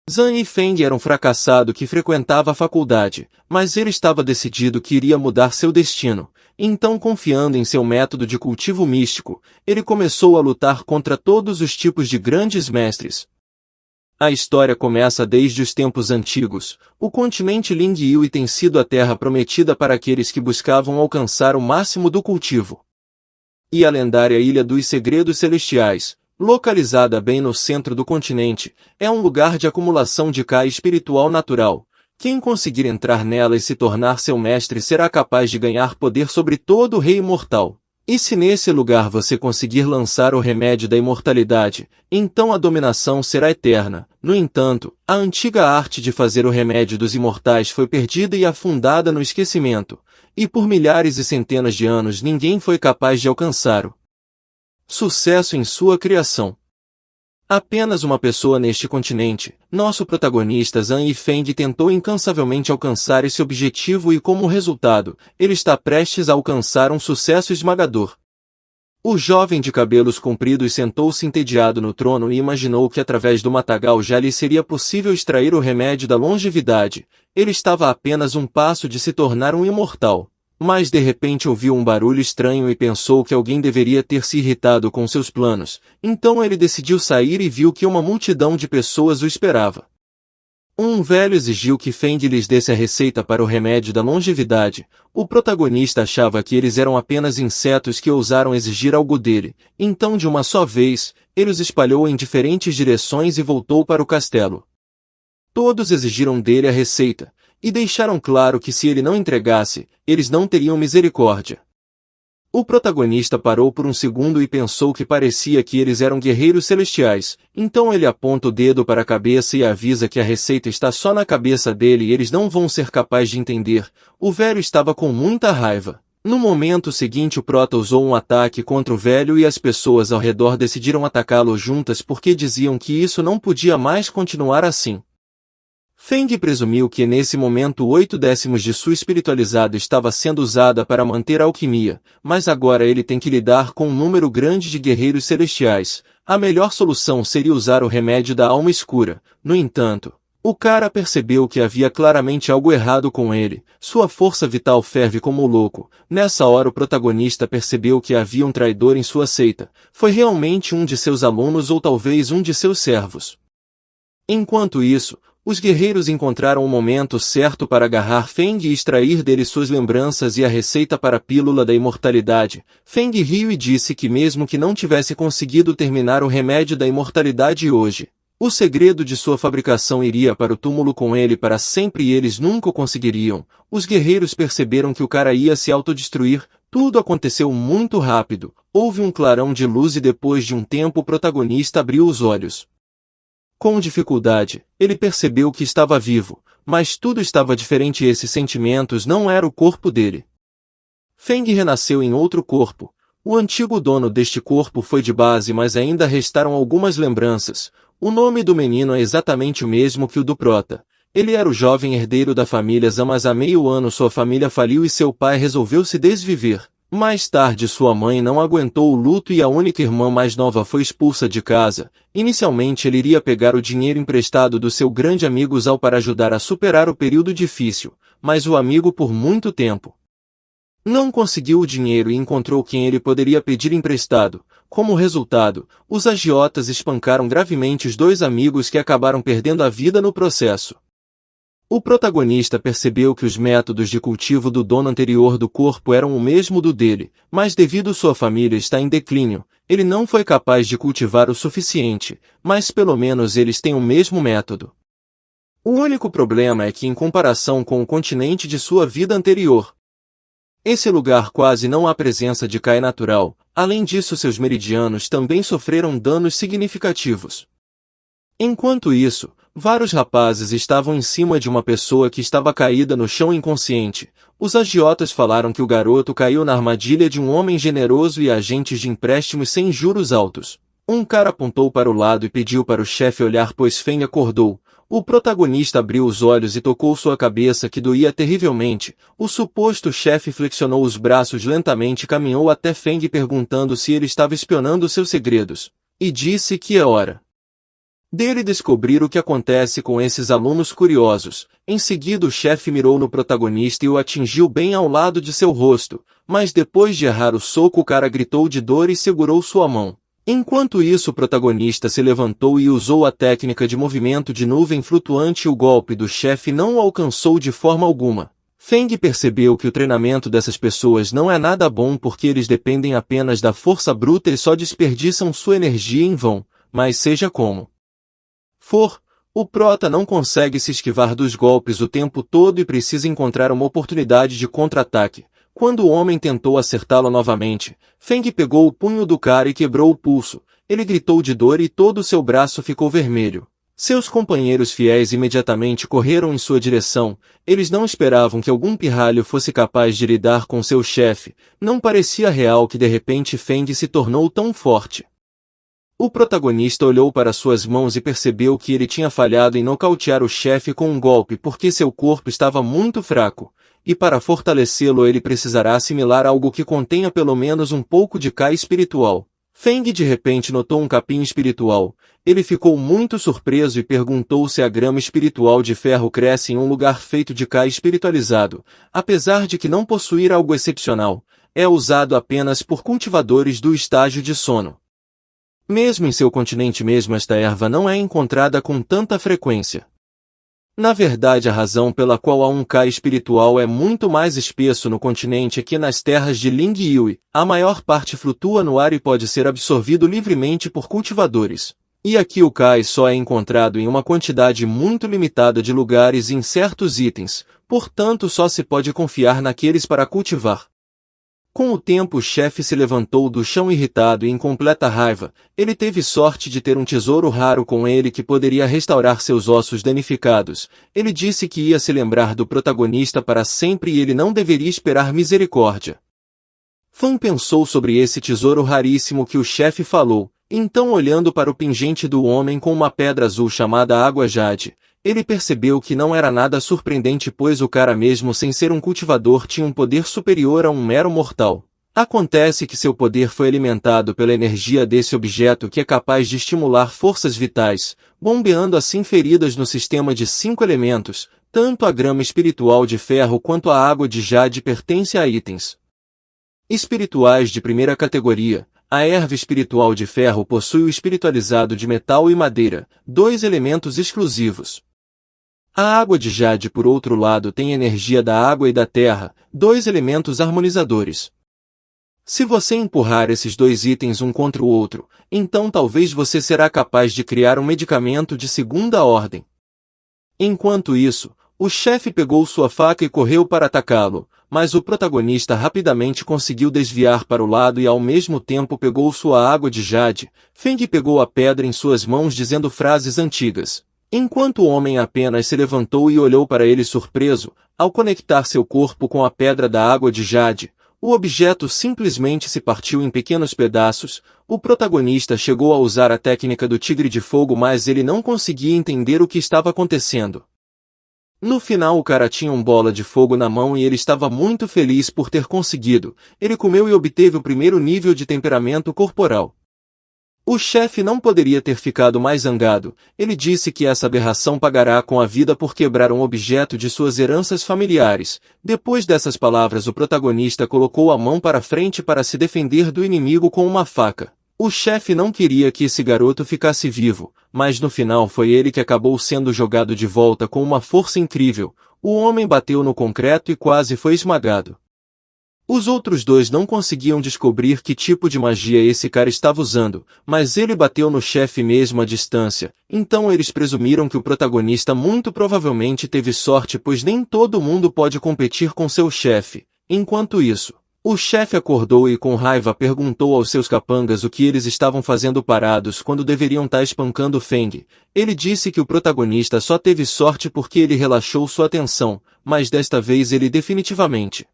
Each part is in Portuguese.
Zhang Yifeng era um fracassado que frequentava a faculdade, mas ele estava decidido que iria mudar seu destino. Então, confiando em seu método de cultivo místico, ele começou a lutar contra todos os tipos de grandes mestres. A história começa desde os tempos antigos. O continente Lingyue tem sido a terra prometida para aqueles que buscavam alcançar o máximo do cultivo. E a lendária Ilha dos Segredos Celestiais, localizada bem no centro do continente, é um lugar de acumulação de Kai espiritual natural. Quem conseguir entrar nela e se tornar seu mestre será capaz de ganhar poder sobre todo o rei imortal. E se nesse lugar você conseguir lançar o remédio da imortalidade, então a dominação será eterna. No entanto, a antiga arte de fazer o remédio dos imortais foi perdida e afundada no esquecimento, e por milhares e centenas de anos ninguém foi capaz de alcançar-o. Sucesso em sua criação. Apenas uma pessoa neste continente, nosso protagonista Zhang Yifeng tentou incansavelmente alcançar esse objetivo e como resultado, ele está prestes a alcançar um sucesso esmagador. O jovem de cabelos compridos sentou-se entediado no trono e imaginou que através do matagal já lhe seria possível extrair o remédio da longevidade. Ele estava a apenas um passo de se tornar um imortal. Mas de repente ouviu um barulho estranho e pensou que alguém deveria ter se irritado com seus planos. Então ele decidiu sair e viu que uma multidão de pessoas o esperava. Um velho exigiu que Feng lhes desse a receita para o remédio da longevidade. O protagonista achava que eles eram apenas insetos que ousaram exigir algo dele. Então de uma só vez, ele os espalhou em diferentes direções e voltou para o castelo. Todos exigiram dele a receita. E deixaram claro que se ele não entregasse, eles não teriam misericórdia. O protagonista parou por um segundo e pensou que parecia que eles eram guerreiros celestiais, então ele aponta o dedo para a cabeça e avisa que a receita está só na cabeça dele e eles não vão ser capazes de entender. O velho estava com muita raiva. No momento seguinte o prota usou um ataque contra o velho e as pessoas ao redor decidiram atacá-lo juntas porque diziam que isso não podia mais continuar assim. Feng presumiu que nesse momento 8/10 de sua espiritualizada estava sendo usada para manter a alquimia, mas agora ele tem que lidar com um número grande de guerreiros celestiais. A melhor solução seria usar o remédio da alma escura. No entanto, o cara percebeu que havia claramente algo errado com ele. Sua força vital ferve como louco. Nessa hora o protagonista percebeu que havia um traidor em sua seita. Foi realmente um de seus alunos ou talvez um de seus servos. Enquanto isso, os guerreiros encontraram o momento certo para agarrar Feng e extrair dele suas lembranças e a receita para a pílula da imortalidade. Feng riu e disse que mesmo que não tivesse conseguido terminar o remédio da imortalidade hoje, o segredo de sua fabricação iria para o túmulo com ele para sempre e eles nunca o conseguiriam. Os guerreiros perceberam que o cara ia se autodestruir. Tudo aconteceu muito rápido. Houve um clarão de luz e depois de um tempo o protagonista abriu os olhos. Com dificuldade, ele percebeu que estava vivo, mas tudo estava diferente e esses sentimentos não eram o corpo dele. Feng renasceu em outro corpo. O antigo dono deste corpo foi de base, mas ainda restaram algumas lembranças. O nome do menino é exatamente o mesmo que o do prota. Ele era o jovem herdeiro da família Zhang, mas há meio ano sua família faliu e seu pai resolveu se desviver. Mais tarde sua mãe não aguentou o luto e a única irmã mais nova foi expulsa de casa. Inicialmente ele iria pegar o dinheiro emprestado do seu grande amigo Zhao para ajudar a superar o período difícil, mas o amigo por muito tempo não conseguiu o dinheiro e encontrou quem ele poderia pedir emprestado. Como resultado, os agiotas espancaram gravemente os dois amigos que acabaram perdendo a vida no processo. O protagonista percebeu que os métodos de cultivo do dono anterior do corpo eram o mesmo do dele, mas devido sua família estar em declínio, ele não foi capaz de cultivar o suficiente, mas pelo menos eles têm o mesmo método. O único problema é que em comparação com o continente de sua vida anterior, esse lugar quase não há presença de Kai natural. Além disso seus meridianos também sofreram danos significativos. Enquanto isso, vários rapazes estavam em cima de uma pessoa que estava caída no chão inconsciente. Os agiotas falaram que o garoto caiu na armadilha de um homem generoso e agentes de empréstimos sem juros altos. Um cara apontou para o lado e pediu para o chefe olhar, pois Feng acordou. O protagonista abriu os olhos e tocou sua cabeça que doía terrivelmente. O suposto chefe flexionou os braços lentamente e caminhou até Feng perguntando se ele estava espionando seus segredos. E disse que é hora. Dele descobrir o que acontece com esses alunos curiosos. Em seguida o chefe mirou no protagonista e o atingiu bem ao lado de seu rosto, mas depois de errar o soco o cara gritou de dor e segurou sua mão. Enquanto isso o protagonista se levantou e usou a técnica de movimento de nuvem flutuante e o golpe do chefe não o alcançou de forma alguma. Feng percebeu que o treinamento dessas pessoas não é nada bom porque eles dependem apenas da força bruta e só desperdiçam sua energia em vão, mas seja como for, o prota não consegue se esquivar dos golpes o tempo todo e precisa encontrar uma oportunidade de contra-ataque. Quando o homem tentou acertá-lo novamente, Feng pegou o punho do cara e quebrou o pulso. Ele gritou de dor e todo o seu braço ficou vermelho. Seus companheiros fiéis imediatamente correram em sua direção. Eles não esperavam que algum pirralho fosse capaz de lidar com seu chefe. Não parecia real que de repente Feng se tornou tão forte. O protagonista olhou para suas mãos e percebeu que ele tinha falhado em nocautear o chefe com um golpe porque seu corpo estava muito fraco, e para fortalecê-lo ele precisará assimilar algo que contenha pelo menos um pouco de Kai espiritual. Feng de repente notou um capim espiritual. Ele ficou muito surpreso e perguntou se a grama espiritual de ferro cresce em um lugar feito de Kai espiritualizado. Apesar de que não possuir algo excepcional, é usado apenas por cultivadores do estágio de sono. Mesmo em seu continente mesmo esta erva não é encontrada com tanta frequência. Na verdade a razão pela qual há um Kai espiritual é muito mais espesso no continente é que nas terras de Ling Yue, a maior parte flutua no ar e pode ser absorvido livremente por cultivadores. E aqui o Kai só é encontrado em uma quantidade muito limitada de lugares e em certos itens, portanto só se pode confiar naqueles para cultivar. Com o tempo o chefe se levantou do chão irritado e em completa raiva. Ele teve sorte de ter um tesouro raro com ele que poderia restaurar seus ossos danificados. Ele disse que ia se lembrar do protagonista para sempre e ele não deveria esperar misericórdia. Fan pensou sobre esse tesouro raríssimo que o chefe falou, então olhando para o pingente do homem com uma pedra azul chamada Água Jade, ele percebeu que não era nada surpreendente pois o cara mesmo sem ser um cultivador tinha um poder superior a um mero mortal. Acontece que seu poder foi alimentado pela energia desse objeto que é capaz de estimular forças vitais, bombeando assim feridas no sistema de 5 elementos, tanto a grama espiritual de ferro quanto a água de jade pertence a itens espirituais de primeira categoria. A erva espiritual de ferro possui o espiritualizado de metal e madeira, 2 elementos exclusivos. A água de jade por outro lado tem energia da água e da terra, 2 elementos harmonizadores. Se você empurrar esses 2 itens um contra o outro, então talvez você será capaz de criar um medicamento de segunda ordem. Enquanto isso, o chefe pegou sua faca e correu para atacá-lo, mas o protagonista rapidamente conseguiu desviar para o lado e ao mesmo tempo pegou sua água de jade. Feng pegou a pedra em suas mãos dizendo frases antigas. Enquanto o homem apenas se levantou e olhou para ele surpreso, ao conectar seu corpo com a pedra da água de jade, o objeto simplesmente se partiu em pequenos pedaços. O protagonista chegou a usar a técnica do tigre de fogo mas ele não conseguia entender o que estava acontecendo. No final o cara tinha um bola de fogo na mão e ele estava muito feliz por ter conseguido. Ele comeu e obteve o primeiro nível de temperamento corporal. O chefe não poderia ter ficado mais zangado. Ele disse que essa aberração pagará com a vida por quebrar um objeto de suas heranças familiares. Depois dessas palavras o protagonista colocou a mão para frente para se defender do inimigo com uma faca. O chefe não queria que esse garoto ficasse vivo, mas no final foi ele que acabou sendo jogado de volta com uma força incrível. O homem bateu no concreto e quase foi esmagado. Os outros 2 não conseguiam descobrir que tipo de magia esse cara estava usando, mas ele bateu no chefe mesmo à distância, então eles presumiram que o protagonista muito provavelmente teve sorte pois nem todo mundo pode competir com seu chefe. Enquanto isso, o chefe acordou e com raiva perguntou aos seus capangas o que eles estavam fazendo parados quando deveriam estar espancando Feng. Ele disse que o protagonista só teve sorte porque ele relaxou sua atenção, mas desta vez ele definitivamente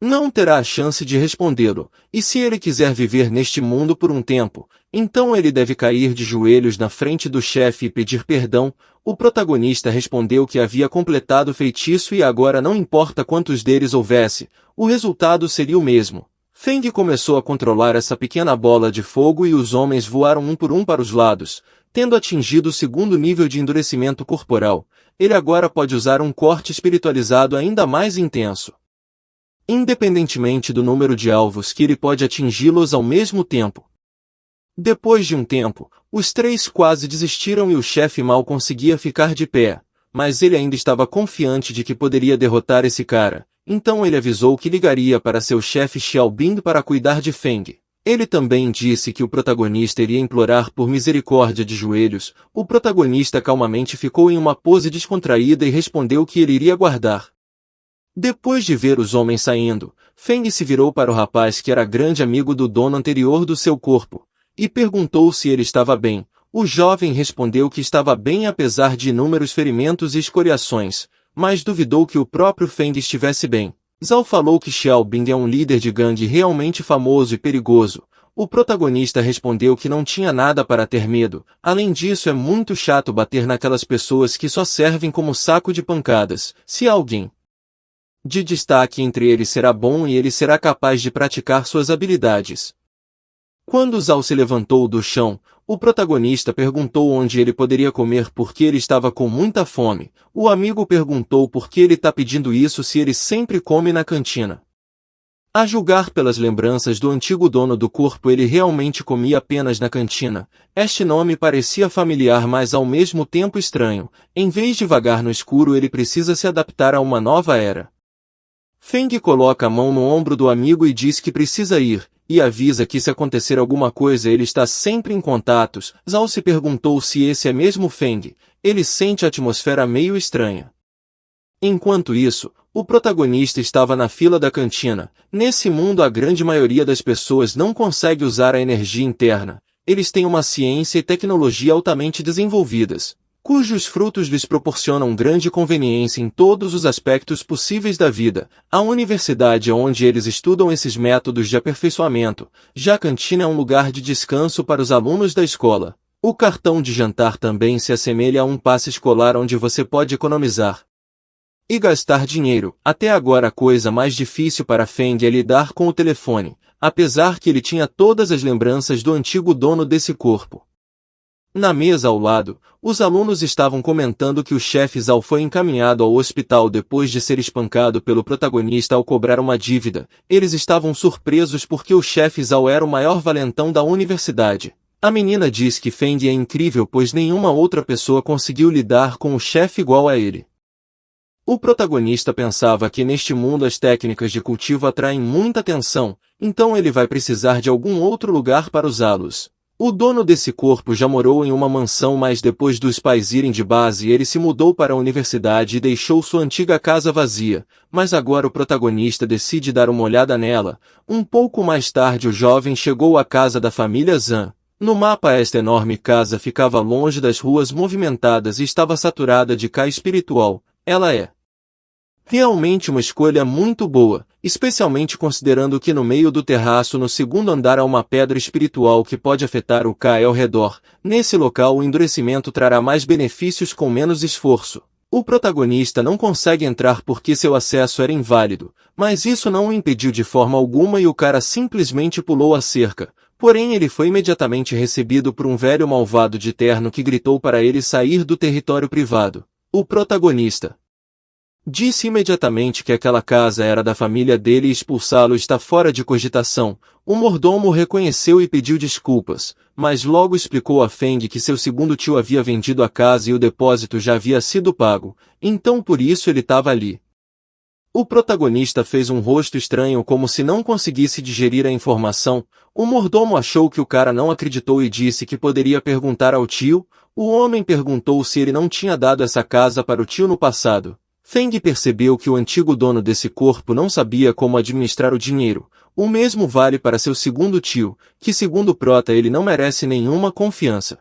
não terá a chance de respondê-lo, e se ele quiser viver neste mundo por um tempo, então ele deve cair de joelhos na frente do chefe e pedir perdão. O protagonista respondeu que havia completado o feitiço e agora não importa quantos deles houvesse, o resultado seria o mesmo. Feng começou a controlar essa pequena bola de fogo e os homens voaram um por um para os lados, tendo atingido o segundo nível de endurecimento corporal. Ele agora pode usar um corte espiritualizado ainda mais intenso. Independentemente do número de alvos que ele pode atingi-los ao mesmo tempo. Depois de um tempo, os três quase desistiram e o chefe mal conseguia ficar de pé, mas ele ainda estava confiante de que poderia derrotar esse cara, então ele avisou que ligaria para seu chefe Xiaobing para cuidar de Feng. Ele também disse que o protagonista iria implorar por misericórdia de joelhos. O protagonista calmamente ficou em uma pose descontraída e respondeu que ele iria guardar. Depois de ver os homens saindo, Feng se virou para o rapaz que era grande amigo do dono anterior do seu corpo, e perguntou se ele estava bem. O jovem respondeu que estava bem apesar de inúmeros ferimentos e escoriações, mas duvidou que o próprio Feng estivesse bem. Zhao falou que Xiaobing é um líder de gangue realmente famoso e perigoso. O protagonista respondeu que não tinha nada para ter medo. Além disso, é muito chato bater naquelas pessoas que só servem como saco de pancadas. Se alguém de destaque entre eles será bom e ele será capaz de praticar suas habilidades. Quando Zhao se levantou do chão, o protagonista perguntou onde ele poderia comer porque ele estava com muita fome. O amigo perguntou por que ele está pedindo isso se ele sempre come na cantina. A julgar pelas lembranças do antigo dono do corpo, ele realmente comia apenas na cantina. Este nome parecia familiar, mas ao mesmo tempo estranho. Em vez de vagar no escuro, ele precisa se adaptar a uma nova era. Feng coloca a mão no ombro do amigo e diz que precisa ir, e avisa que se acontecer alguma coisa ele está sempre em contatos. Zhao se perguntou se esse é mesmo Feng. Ele sente a atmosfera meio estranha. Enquanto isso, o protagonista estava na fila da cantina. Nesse mundo a grande maioria das pessoas não consegue usar a energia interna. Eles têm uma ciência e tecnologia altamente desenvolvidas, cujos frutos lhes proporcionam grande conveniência em todos os aspectos possíveis da vida. A universidade é onde eles estudam esses métodos de aperfeiçoamento. Já a cantina é um lugar de descanso para os alunos da escola. O cartão de jantar também se assemelha a um passe escolar onde você pode economizar e gastar dinheiro. Até agora a coisa mais difícil para Feng é lidar com o telefone, apesar que ele tinha todas as lembranças do antigo dono desse corpo. Na mesa ao lado, os alunos estavam comentando que o chefe Zhao foi encaminhado ao hospital depois de ser espancado pelo protagonista ao cobrar uma dívida. Eles estavam surpresos porque o chefe Zhao era o maior valentão da universidade. A menina diz que Feng é incrível pois nenhuma outra pessoa conseguiu lidar com o chefe igual a ele. O protagonista pensava que neste mundo as técnicas de cultivo atraem muita atenção, então ele vai precisar de algum outro lugar para usá-los. O dono desse corpo já morou em uma mansão, mas depois dos pais irem de base ele se mudou para a universidade e deixou sua antiga casa vazia, mas agora o protagonista decide dar uma olhada nela. Um pouco mais tarde o jovem chegou à casa da família Zhan. No mapa esta enorme casa ficava longe das ruas movimentadas e estava saturada de Ka espiritual. Ela é realmente uma escolha muito boa, especialmente considerando que no meio do terraço no segundo andar há uma pedra espiritual que pode afetar o Ka ao redor. Nesse local o endurecimento trará mais benefícios com menos esforço. O protagonista não consegue entrar porque seu acesso era inválido, mas isso não o impediu de forma alguma e o cara simplesmente pulou a cerca. Porém ele foi imediatamente recebido por um velho malvado de terno que gritou para ele sair do território privado. O protagonista disse imediatamente que aquela casa era da família dele e expulsá-lo está fora de cogitação. O mordomo reconheceu e pediu desculpas, mas logo explicou a Feng que seu segundo tio havia vendido a casa e o depósito já havia sido pago, então por isso ele estava ali. O protagonista fez um rosto estranho como se não conseguisse digerir a informação. O mordomo achou que o cara não acreditou e disse que poderia perguntar ao tio. O homem perguntou se ele não tinha dado essa casa para o tio no passado. Feng percebeu que o antigo dono desse corpo não sabia como administrar o dinheiro. O mesmo vale para seu segundo tio, que segundo o prota ele não merece nenhuma confiança.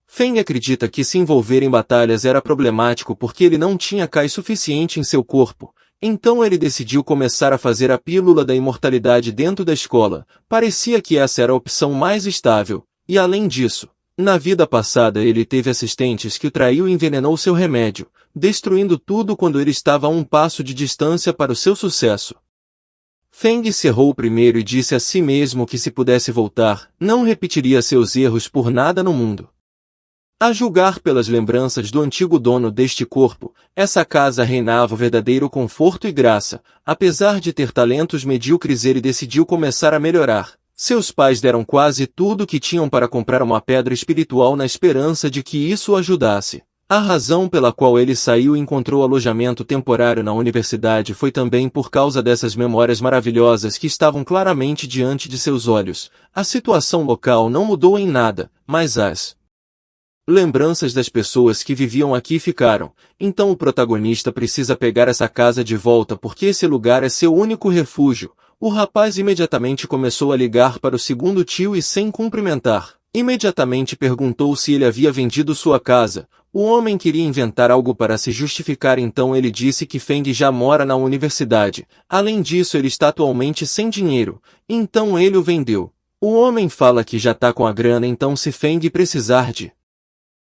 Feng acredita que se envolver em batalhas era problemático porque ele não tinha Kai suficiente em seu corpo. Então ele decidiu começar a fazer a pílula da imortalidade dentro da escola. Parecia que essa era a opção mais estável. E além disso, na vida passada ele teve assistentes que o traiu e envenenou seu remédio, destruindo tudo quando ele estava a um passo de distância para o seu sucesso. Feng cerrou o primeiro e disse a si mesmo que se pudesse voltar, não repetiria seus erros por nada no mundo. A julgar pelas lembranças do antigo dono deste corpo, essa casa reinava o verdadeiro conforto e graça. Apesar de ter talentos medíocres, ele decidiu começar a melhorar. Seus pais deram quase tudo o que tinham para comprar uma pedra espiritual na esperança de que isso o ajudasse. A razão pela qual ele saiu e encontrou alojamento temporário na universidade foi também por causa dessas memórias maravilhosas que estavam claramente diante de seus olhos. A situação local não mudou em nada, mas as lembranças das pessoas que viviam aqui ficaram. Então o protagonista precisa pegar essa casa de volta porque esse lugar é seu único refúgio. O rapaz imediatamente começou a ligar para o segundo tio e, sem cumprimentar, imediatamente perguntou se ele havia vendido sua casa. O homem queria inventar algo para se justificar, então ele disse que Feng já mora na universidade. Além disso, ele está atualmente sem dinheiro, então ele o vendeu. O homem fala que já está com a grana, então se Feng precisar de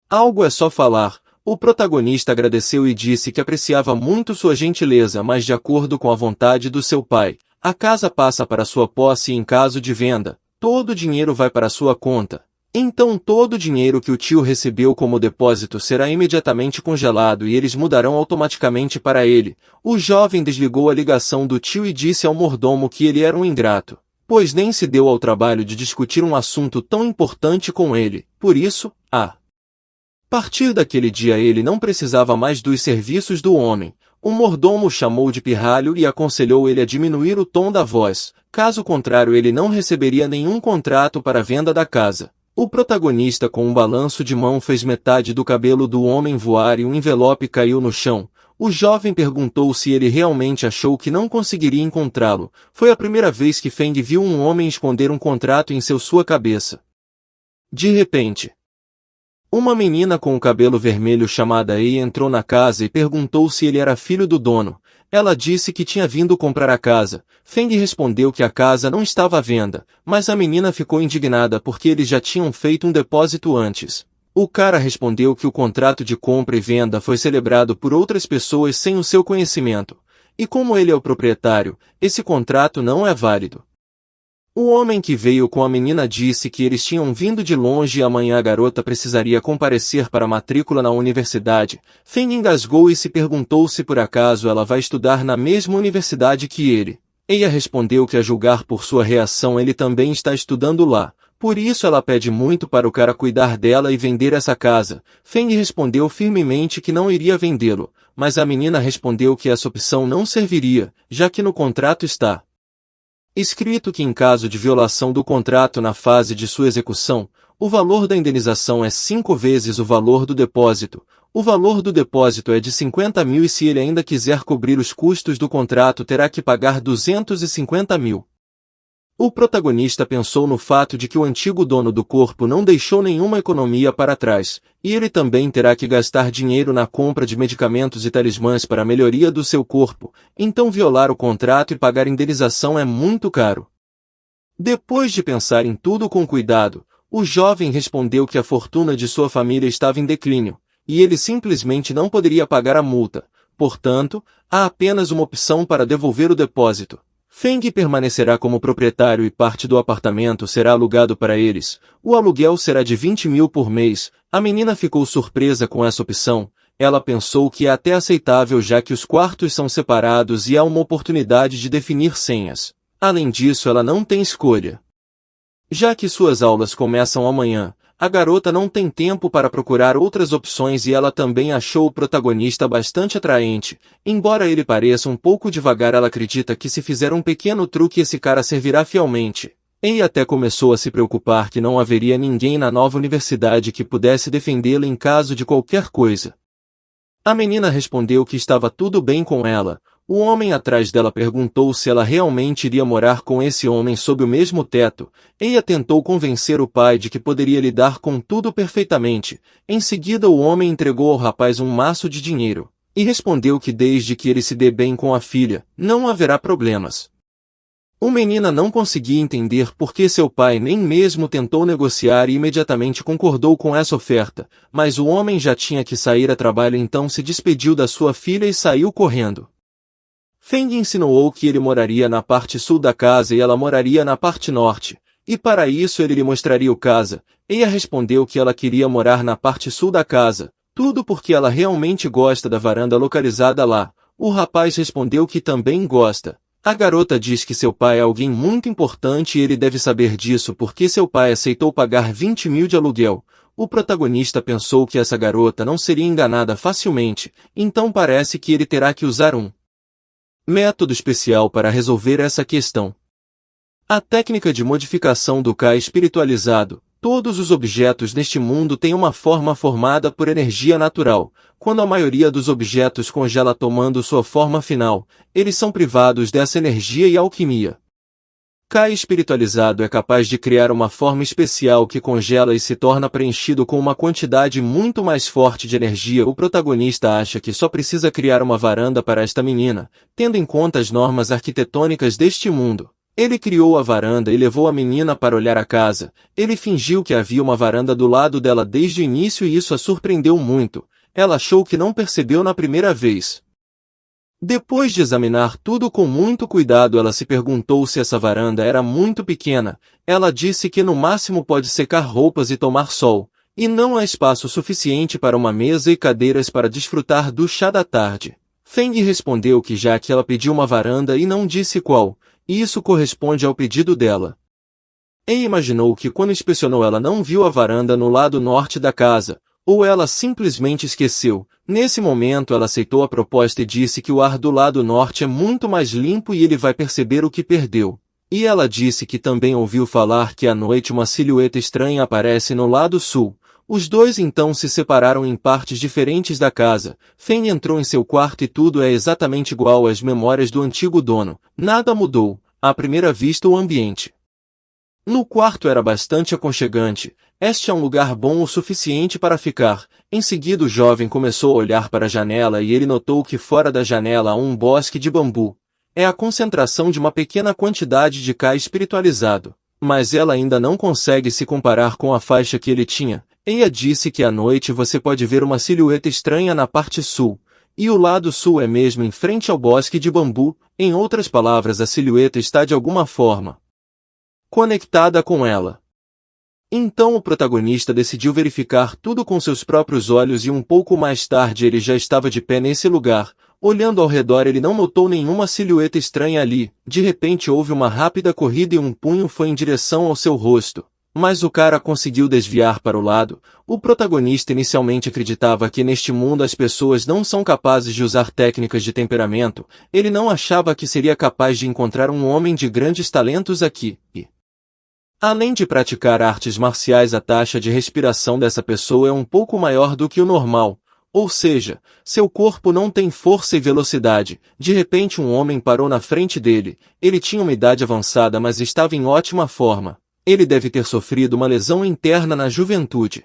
algo é só falar. O protagonista agradeceu e disse que apreciava muito sua gentileza, mas de acordo com a vontade do seu pai, a casa passa para sua posse e em caso de venda, todo o dinheiro vai para sua conta. Então todo o dinheiro que o tio recebeu como depósito será imediatamente congelado e eles mudarão automaticamente para ele. O jovem desligou a ligação do tio e disse ao mordomo que ele era um ingrato, pois nem se deu ao trabalho de discutir um assunto tão importante com ele. Por isso, a partir daquele dia ele não precisava mais dos serviços do homem. O mordomo o chamou de pirralho e aconselhou ele a diminuir o tom da voz, caso contrário ele não receberia nenhum contrato para a venda da casa. O protagonista, com um balanço de mão, fez metade do cabelo do homem voar e um envelope caiu no chão. O jovem perguntou se ele realmente achou que não conseguiria encontrá-lo. Foi a primeira vez que Feng viu um homem esconder um contrato em sua cabeça. De repente, uma menina com o cabelo vermelho chamada Ei entrou na casa e perguntou se ele era filho do dono. Ela disse que tinha vindo comprar a casa. Feng respondeu que a casa não estava à venda, mas a menina ficou indignada porque eles já tinham feito um depósito antes. O cara respondeu que o contrato de compra e venda foi celebrado por outras pessoas sem o seu conhecimento. E como ele é o proprietário, esse contrato não é válido. O homem que veio com a menina disse que eles tinham vindo de longe e amanhã a garota precisaria comparecer para a matrícula na universidade. Feng engasgou e se perguntou se por acaso ela vai estudar na mesma universidade que ele. Eia respondeu que a julgar por sua reação ele também está estudando lá. Por isso ela pede muito para o cara cuidar dela e vender essa casa. Feng respondeu firmemente que não iria vendê-lo, mas a menina respondeu que essa opção não serviria, já que no contrato está escrito que em caso de violação do contrato na fase de sua execução, o valor da indenização é 5 vezes o valor do depósito. O valor do depósito é de 50 mil e se ele ainda quiser cobrir os custos do contrato terá que pagar 250 mil. O protagonista pensou no fato de que o antigo dono do corpo não deixou nenhuma economia para trás, e ele também terá que gastar dinheiro na compra de medicamentos e talismãs para a melhoria do seu corpo, então violar o contrato e pagar indenização é muito caro. Depois de pensar em tudo com cuidado, o jovem respondeu que a fortuna de sua família estava em declínio, e ele simplesmente não poderia pagar a multa. Portanto, há apenas uma opção para devolver o depósito. Feng permanecerá como proprietário e parte do apartamento será alugado para eles. O aluguel será de 20 mil por mês. A menina ficou surpresa com essa opção. Ela pensou que é até aceitável já que os quartos são separados e há uma oportunidade de definir senhas. Além disso, ela não tem escolha. Já que suas aulas começam amanhã, a garota não tem tempo para procurar outras opções e ela também achou o protagonista bastante atraente. Embora ele pareça um pouco devagar, ela acredita que se fizer um pequeno truque esse cara servirá fielmente. E até começou a se preocupar que não haveria ninguém na nova universidade que pudesse defendê-la em caso de qualquer coisa. A menina respondeu que estava tudo bem com ela. O homem atrás dela perguntou se ela realmente iria morar com esse homem sob o mesmo teto. Eia tentou convencer o pai de que poderia lidar com tudo perfeitamente. Em seguida o homem entregou ao rapaz um maço de dinheiro, e respondeu que desde que ele se dê bem com a filha, não haverá problemas. O menina não conseguia entender por que seu pai nem mesmo tentou negociar e imediatamente concordou com essa oferta, mas o homem já tinha que sair a trabalho, então se despediu da sua filha e saiu correndo. Feng insinuou que ele moraria na parte sul da casa e ela moraria na parte norte, e para isso ele lhe mostraria o casa. Eia respondeu que ela queria morar na parte sul da casa, tudo porque ela realmente gosta da varanda localizada lá. O rapaz respondeu que também gosta. A garota diz que seu pai é alguém muito importante e ele deve saber disso porque seu pai aceitou pagar 20 mil de aluguel. O protagonista pensou que essa garota não seria enganada facilmente, então parece que ele terá que usar um método especial para resolver essa questão. A técnica de modificação do Ka espiritualizado. Todos os objetos neste mundo têm uma forma formada por energia natural. Quando a maioria dos objetos congela tomando sua forma final, eles são privados dessa energia e alquimia. Ka espiritualizado é capaz de criar uma forma especial que congela e se torna preenchido com uma quantidade muito mais forte de energia. O protagonista acha que só precisa criar uma varanda para esta menina, tendo em conta as normas arquitetônicas deste mundo. Ele criou a varanda e levou a menina para olhar a casa. Ele fingiu que havia uma varanda do lado dela desde o início e isso a surpreendeu muito. Ela achou que não percebeu na primeira vez. Depois de examinar tudo com muito cuidado, ela se perguntou se essa varanda era muito pequena. Ela disse que no máximo pode secar roupas e tomar sol, e não há espaço suficiente para uma mesa e cadeiras para desfrutar do chá da tarde. Feng respondeu que já que ela pediu uma varanda e não disse qual, isso corresponde ao pedido dela. Ei imaginou que quando inspecionou ela não viu a varanda no lado norte da casa, ou ela simplesmente esqueceu. Nesse momento ela aceitou a proposta e disse que o ar do lado norte é muito mais limpo e ele vai perceber o que perdeu. E ela disse que também ouviu falar que à noite uma silhueta estranha aparece no lado sul. Os dois então se separaram em partes diferentes da casa. Feng entrou em seu quarto e tudo é exatamente igual às memórias do antigo dono. Nada mudou, à primeira vista o ambiente. No quarto era bastante aconchegante. Este é um lugar bom o suficiente para ficar. Em seguida o jovem começou a olhar para a janela e ele notou que fora da janela há um bosque de bambu. É a concentração de uma pequena quantidade de Ka espiritualizado. Mas ela ainda não consegue se comparar com a faixa que ele tinha. Eia disse que à noite você pode ver uma silhueta estranha na parte sul. E o lado sul é mesmo em frente ao bosque de bambu. Em outras palavras, a silhueta está de alguma forma conectada com ela. Então o protagonista decidiu verificar tudo com seus próprios olhos e um pouco mais tarde ele já estava de pé nesse lugar. Olhando ao redor ele não notou nenhuma silhueta estranha ali. De repente houve uma rápida corrida e um punho foi em direção ao seu rosto. Mas o cara conseguiu desviar para o lado. O protagonista inicialmente acreditava que neste mundo as pessoas não são capazes de usar técnicas de temperamento. Ele não achava que seria capaz de encontrar um homem de grandes talentos aqui. E, além de praticar artes marciais, a taxa de respiração dessa pessoa é um pouco maior do que o normal. Ou seja, seu corpo não tem força e velocidade. De repente um homem parou na frente dele. Ele tinha uma idade avançada mas estava em ótima forma. Ele deve ter sofrido uma lesão interna na juventude.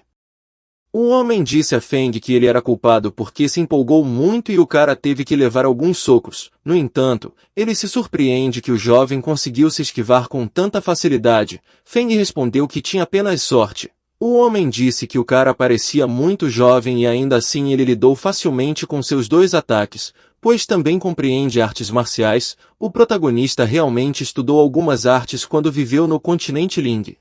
O homem disse a Feng que ele era culpado porque se empolgou muito e o cara teve que levar alguns socos. No entanto, ele se surpreende que o jovem conseguiu se esquivar com tanta facilidade. Feng respondeu que tinha apenas sorte. O homem disse que o cara parecia muito jovem e ainda assim ele lidou facilmente com seus dois ataques, pois também compreende artes marciais. O protagonista realmente estudou algumas artes quando viveu no continente Ling.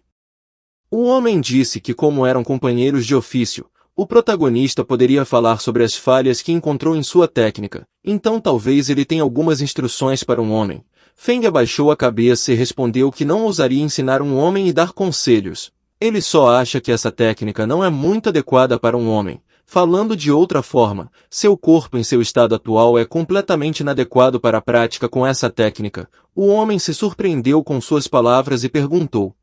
O homem disse que como eram companheiros de ofício, o protagonista poderia falar sobre as falhas que encontrou em sua técnica, então talvez ele tenha algumas instruções para um homem. Feng abaixou a cabeça e respondeu que não ousaria ensinar um homem e dar conselhos. Ele só acha que essa técnica não é muito adequada para um homem. Falando de outra forma, seu corpo em seu estado atual é completamente inadequado para a prática com essa técnica. O homem se surpreendeu com suas palavras e perguntou: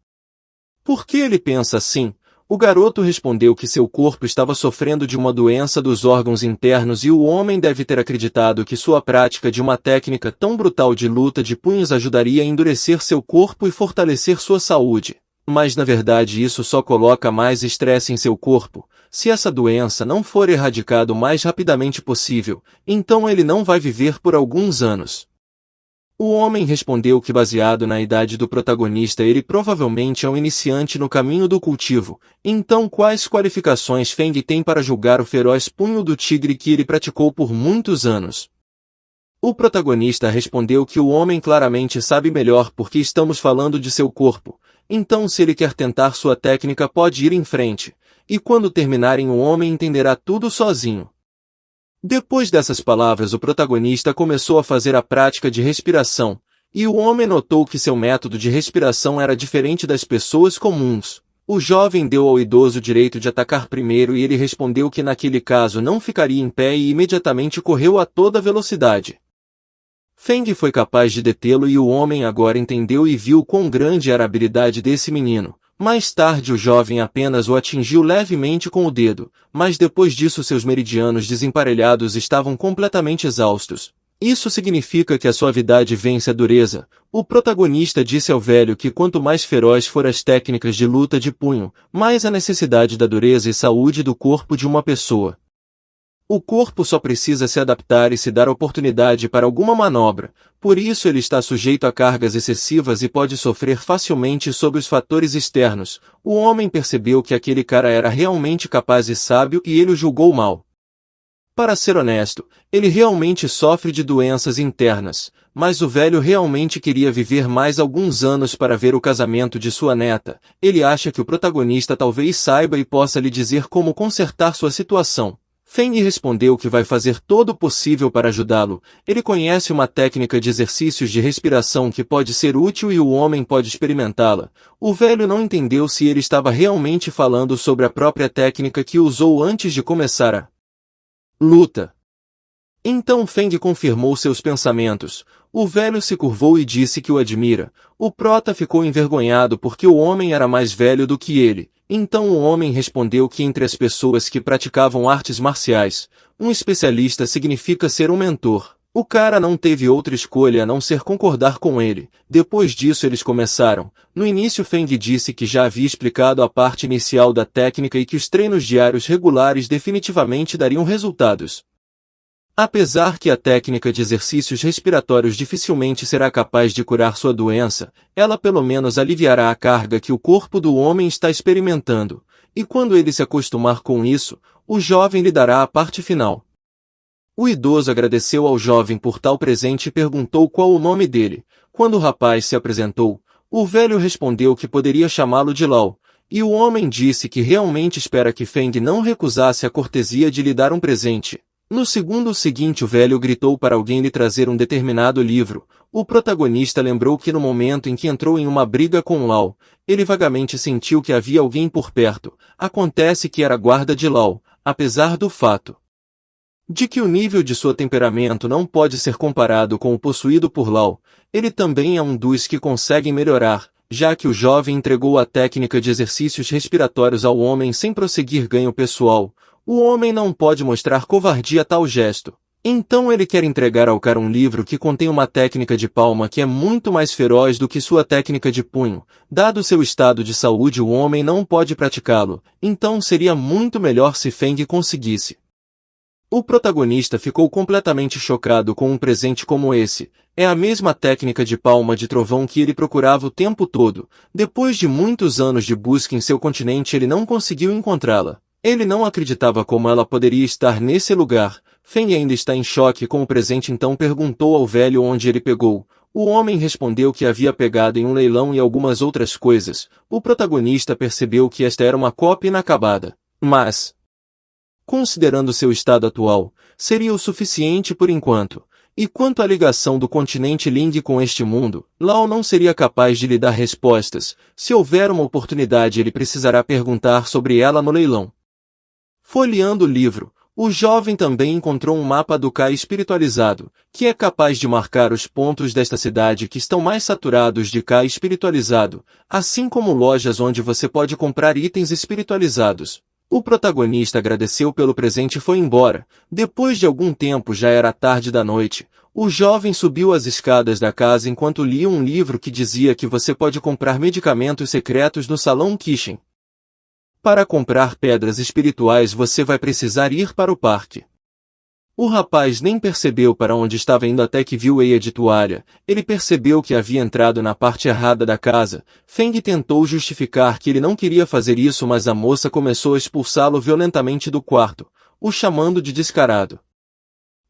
por que ele pensa assim? O garoto respondeu que seu corpo estava sofrendo de uma doença dos órgãos internos e o homem deve ter acreditado que sua prática de uma técnica tão brutal de luta de punhos ajudaria a endurecer seu corpo e fortalecer sua saúde. Mas na verdade isso só coloca mais estresse em seu corpo. Se essa doença não for erradicada o mais rapidamente possível, então ele não vai viver por alguns anos. O homem respondeu que baseado na idade do protagonista ele provavelmente é um iniciante no caminho do cultivo. Então quais qualificações Feng tem para julgar o feroz punho do tigre que ele praticou por muitos anos? O protagonista respondeu que o homem claramente sabe melhor porque estamos falando de seu corpo, então se ele quer tentar sua técnica pode ir em frente, e quando terminarem o homem entenderá tudo sozinho. Depois dessas palavras o protagonista começou a fazer a prática de respiração, e o homem notou que seu método de respiração era diferente das pessoas comuns. O jovem deu ao idoso o direito de atacar primeiro e ele respondeu que naquele caso não ficaria em pé e imediatamente correu a toda velocidade. Feng foi capaz de detê-lo e o homem agora entendeu e viu quão grande era a habilidade desse menino. Mais tarde o jovem apenas o atingiu levemente com o dedo, mas depois disso seus meridianos desemparelhados estavam completamente exaustos. Isso significa que a suavidade vence a dureza. O protagonista disse ao velho que quanto mais feroz for as técnicas de luta de punho, mais a necessidade da dureza e saúde do corpo de uma pessoa. O corpo só precisa se adaptar e se dar oportunidade para alguma manobra, por isso ele está sujeito a cargas excessivas e pode sofrer facilmente sob os fatores externos. O homem percebeu que aquele cara era realmente capaz e sábio e ele o julgou mal. Para ser honesto, ele realmente sofre de doenças internas, mas o velho realmente queria viver mais alguns anos para ver o casamento de sua neta. Ele acha que o protagonista talvez saiba e possa lhe dizer como consertar sua situação. Feng respondeu que vai fazer todo o possível para ajudá-lo. Ele conhece uma técnica de exercícios de respiração que pode ser útil e o homem pode experimentá-la. O velho não entendeu se ele estava realmente falando sobre a própria técnica que usou antes de começar a luta. Então Feng confirmou seus pensamentos. O velho se curvou e disse que o admira. O prota ficou envergonhado porque o homem era mais velho do que ele. Então o homem respondeu que entre as pessoas que praticavam artes marciais, um especialista significa ser um mentor. O cara não teve outra escolha a não ser concordar com ele. Depois disso eles começaram. No início Feng disse que já havia explicado a parte inicial da técnica e que os treinos diários regulares definitivamente dariam resultados. Apesar que a técnica de exercícios respiratórios dificilmente será capaz de curar sua doença, ela pelo menos aliviará a carga que o corpo do homem está experimentando, e quando ele se acostumar com isso, o jovem lhe dará a parte final. O idoso agradeceu ao jovem por tal presente e perguntou qual o nome dele. Quando o rapaz se apresentou, o velho respondeu que poderia chamá-lo de Lao, e o homem disse que realmente espera que Feng não recusasse a cortesia de lhe dar um presente. No segundo seguinte o velho gritou para alguém lhe trazer um determinado livro. O protagonista lembrou que no momento em que entrou em uma briga com Lao, ele vagamente sentiu que havia alguém por perto. Acontece que era a guarda de Lao, apesar do fato de que o nível de seu temperamento não pode ser comparado com o possuído por Lao, ele também é um dos que conseguem melhorar, já que o jovem entregou a técnica de exercícios respiratórios ao homem sem prosseguir ganho pessoal. O homem não pode mostrar covardia a tal gesto. Então ele quer entregar ao cara um livro que contém uma técnica de palma que é muito mais feroz do que sua técnica de punho. Dado seu estado de saúde o homem não pode praticá-lo, então seria muito melhor se Feng conseguisse. O protagonista ficou completamente chocado com um presente como esse. É a mesma técnica de palma de trovão que ele procurava o tempo todo. Depois de muitos anos de busca em seu continente ele não conseguiu encontrá-la. Ele não acreditava como ela poderia estar nesse lugar. Feng ainda está em choque com o presente então perguntou ao velho onde ele pegou. O homem respondeu que havia pegado em um leilão e algumas outras coisas. O protagonista percebeu que esta era uma cópia inacabada. Mas, considerando seu estado atual, seria o suficiente por enquanto. E quanto à ligação do continente Ling com este mundo, Lao não seria capaz de lhe dar respostas. Se houver uma oportunidade ele precisará perguntar sobre ela no leilão. Folheando o livro, o jovem também encontrou um mapa do Kai espiritualizado, que é capaz de marcar os pontos desta cidade que estão mais saturados de Kai espiritualizado, assim como lojas onde você pode comprar itens espiritualizados. O protagonista agradeceu pelo presente e foi embora. Depois de algum tempo já era tarde da noite. O jovem subiu as escadas da casa enquanto lia um livro que dizia que você pode comprar medicamentos secretos no Salão Kishin. Para comprar pedras espirituais você vai precisar ir para o parque. O rapaz nem percebeu para onde estava indo até que viu Eia de toalha. Ele percebeu que havia entrado na parte errada da casa. Feng tentou justificar que ele não queria fazer isso mas a moça começou a expulsá-lo violentamente do quarto, o chamando de descarado.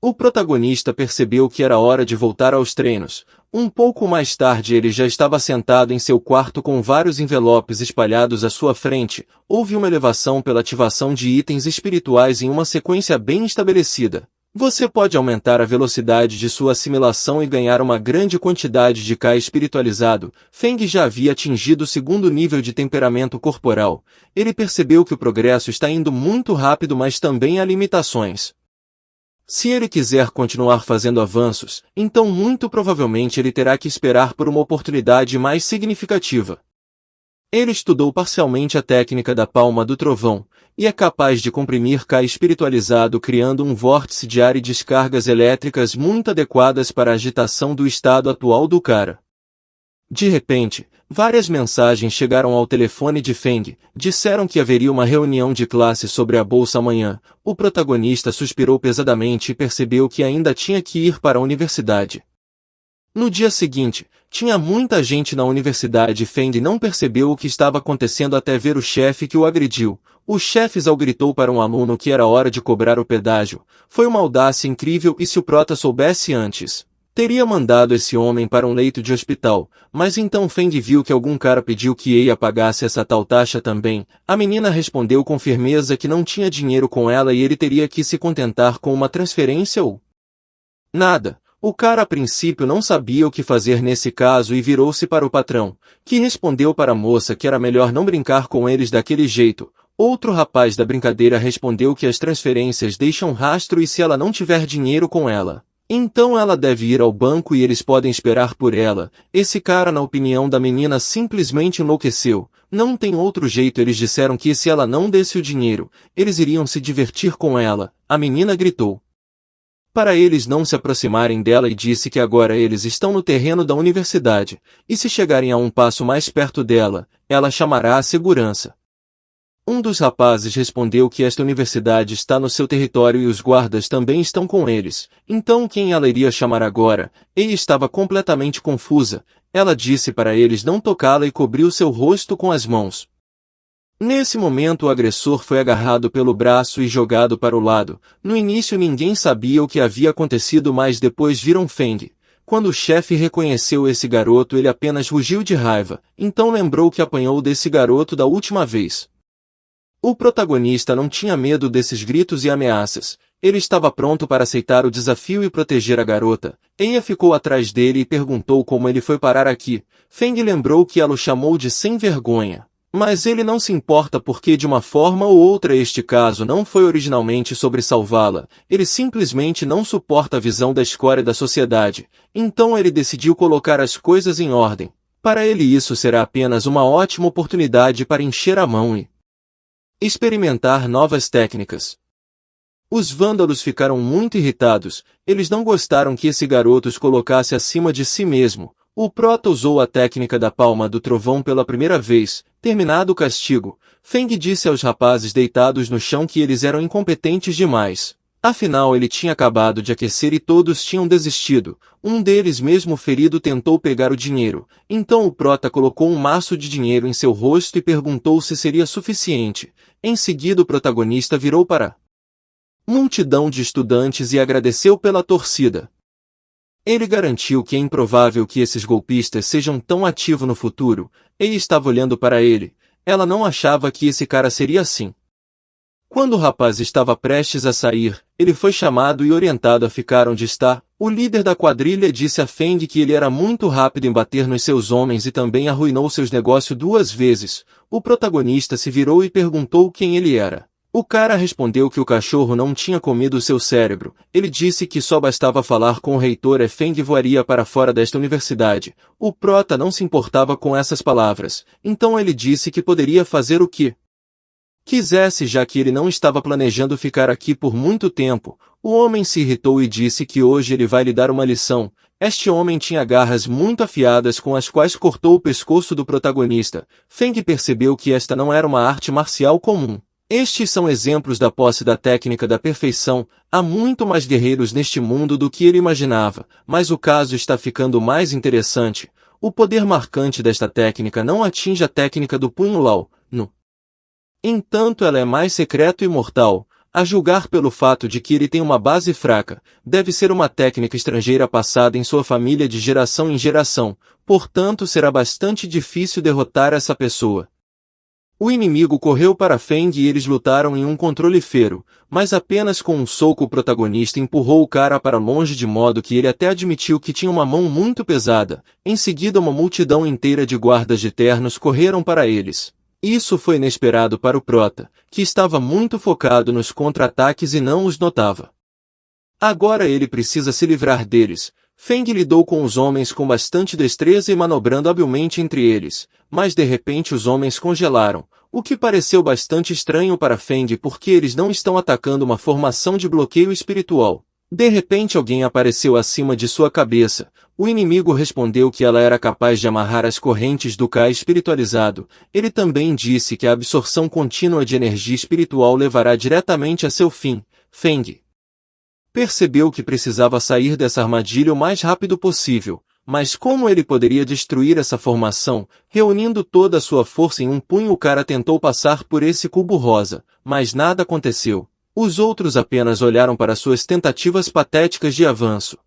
O protagonista percebeu que era hora de voltar aos treinos. Um pouco mais tarde ele já estava sentado em seu quarto com vários envelopes espalhados à sua frente. Houve uma elevação pela ativação de itens espirituais em uma sequência bem estabelecida. Você pode aumentar a velocidade de sua assimilação e ganhar uma grande quantidade de Ki espiritualizado. Feng já havia atingido o segundo nível de temperamento corporal. Ele percebeu que o progresso está indo muito rápido, mas também há limitações. Se ele quiser continuar fazendo avanços, então muito provavelmente ele terá que esperar por uma oportunidade mais significativa. Ele estudou parcialmente a técnica da palma do trovão, e é capaz de comprimir Ki espiritualizado criando um vórtice de ar e descargas elétricas muito adequadas para a agitação do estado atual do cara. De repente, várias mensagens chegaram ao telefone de Feng, disseram que haveria uma reunião de classe sobre a bolsa amanhã. O protagonista suspirou pesadamente e percebeu que ainda tinha que ir para a universidade. No dia seguinte, tinha muita gente na universidade e Feng não percebeu o que estava acontecendo até ver o chefe que o agrediu. O chefe Zhao gritou para um aluno que era hora de cobrar o pedágio. Foi uma audácia incrível e se o prota soubesse antes, teria mandado esse homem para um leito de hospital, mas então Feng viu que algum cara pediu que Eia pagasse essa tal taxa também. A menina respondeu com firmeza que não tinha dinheiro com ela e ele teria que se contentar com uma transferência ou nada. O cara a princípio não sabia o que fazer nesse caso e virou-se para o patrão, que respondeu para a moça que era melhor não brincar com eles daquele jeito. Outro rapaz da brincadeira respondeu que as transferências deixam rastro e se ela não tiver dinheiro com ela, então ela deve ir ao banco e eles podem esperar por ela. Esse cara, na opinião da menina, simplesmente enlouqueceu. Não tem outro jeito, eles disseram que se ela não desse o dinheiro, eles iriam se divertir com ela. A menina gritou para eles não se aproximarem dela e disse que agora eles estão no terreno da universidade, e se chegarem a um passo mais perto dela, ela chamará a segurança. Um dos rapazes respondeu que esta universidade está no seu território e os guardas também estão com eles. Então quem ela iria chamar agora? Ei estava completamente confusa. Ela disse para eles não tocá-la e cobriu seu rosto com as mãos. Nesse momento o agressor foi agarrado pelo braço e jogado para o lado. No início ninguém sabia o que havia acontecido, mas depois viram Feng. Quando o chefe reconheceu esse garoto, ele apenas rugiu de raiva. Então lembrou que apanhou desse garoto da última vez. O protagonista não tinha medo desses gritos e ameaças. Ele estava pronto para aceitar o desafio e proteger a garota. Eia ficou atrás dele e perguntou como ele foi parar aqui. Feng lembrou que ela o chamou de sem vergonha. Mas ele não se importa porque de uma forma ou outra este caso não foi originalmente sobre salvá-la. Ele simplesmente não suporta a visão da escória da sociedade. Então ele decidiu colocar as coisas em ordem. Para ele isso será apenas uma ótima oportunidade para encher a mão e experimentar novas técnicas. Os vândalos ficaram muito irritados. Eles não gostaram que esse garoto os colocasse acima de si mesmo. O prota usou a técnica da palma do trovão pela primeira vez. Terminado o castigo, Feng disse aos rapazes deitados no chão que eles eram incompetentes demais. Afinal ele tinha acabado de aquecer e todos tinham desistido. Um deles, mesmo ferido, tentou pegar o dinheiro. Então o prota colocou um maço de dinheiro em seu rosto e perguntou se seria suficiente. Em seguida o protagonista virou para a multidão de estudantes e agradeceu pela torcida. Ele garantiu que é improvável que esses golpistas sejam tão ativos no futuro. Ele estava olhando para ele. Ela não achava que esse cara seria assim. Quando o rapaz estava prestes a sair, ele foi chamado e orientado a ficar onde está. O líder da quadrilha disse a Feng que ele era muito rápido em bater nos seus homens e também arruinou seus negócios 2 vezes. O protagonista se virou e perguntou quem ele era. O cara respondeu que o cachorro não tinha comido seu cérebro. Ele disse que só bastava falar com o reitor e Feng voaria para fora desta universidade. O prota não se importava com essas palavras. Então ele disse que poderia fazer o que quisesse, já que ele não estava planejando ficar aqui por muito tempo. O homem se irritou e disse que hoje ele vai lhe dar uma lição. Este homem tinha garras muito afiadas com as quais cortou o pescoço do protagonista. Feng percebeu que esta não era uma arte marcial comum. Estes são exemplos da posse da técnica da perfeição. Há muito mais guerreiros neste mundo do que ele imaginava, mas o caso está ficando mais interessante. O poder marcante desta técnica não atinge a técnica do punho Lao. No entanto, ela é mais secreta e mortal. A julgar pelo fato de que ele tem uma base fraca, deve ser uma técnica estrangeira passada em sua família de geração em geração, portanto será bastante difícil derrotar essa pessoa. O inimigo correu para Feng e eles lutaram em um controle fero, mas apenas com um soco o protagonista empurrou o cara para longe de modo que ele até admitiu que tinha uma mão muito pesada. Em seguida uma multidão inteira de guardas de ternos correram para eles. Isso foi inesperado para o prota, que estava muito focado nos contra-ataques e não os notava. Agora ele precisa se livrar deles. Feng lidou com os homens com bastante destreza e manobrando habilmente entre eles, mas de repente os homens congelaram, o que pareceu bastante estranho para Feng porque eles não estão atacando uma formação de bloqueio espiritual. De repente alguém apareceu acima de sua cabeça. O inimigo respondeu que ela era capaz de amarrar as correntes do Kai espiritualizado. Ele também disse que a absorção contínua de energia espiritual levará diretamente a seu fim. Feng percebeu que precisava sair dessa armadilha o mais rápido possível, mas como ele poderia destruir essa formação? Reunindo toda a sua força em um punho o cara tentou passar por esse cubo rosa, mas nada aconteceu. Os outros apenas olharam para suas tentativas patéticas de avanço.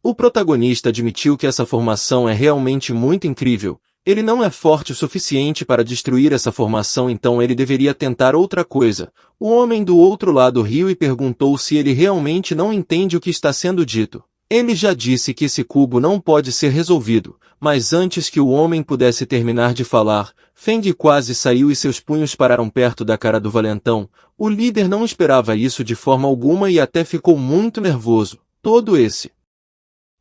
O protagonista admitiu que essa formação é realmente muito incrível. Ele não é forte o suficiente para destruir essa formação, então ele deveria tentar outra coisa. O homem do outro lado riu e perguntou se ele realmente não entende o que está sendo dito. Ele já disse que esse cubo não pode ser resolvido, mas antes que o homem pudesse terminar de falar, Feng quase saiu e seus punhos pararam perto da cara do valentão. O líder não esperava isso de forma alguma e até ficou muito nervoso. Todo esse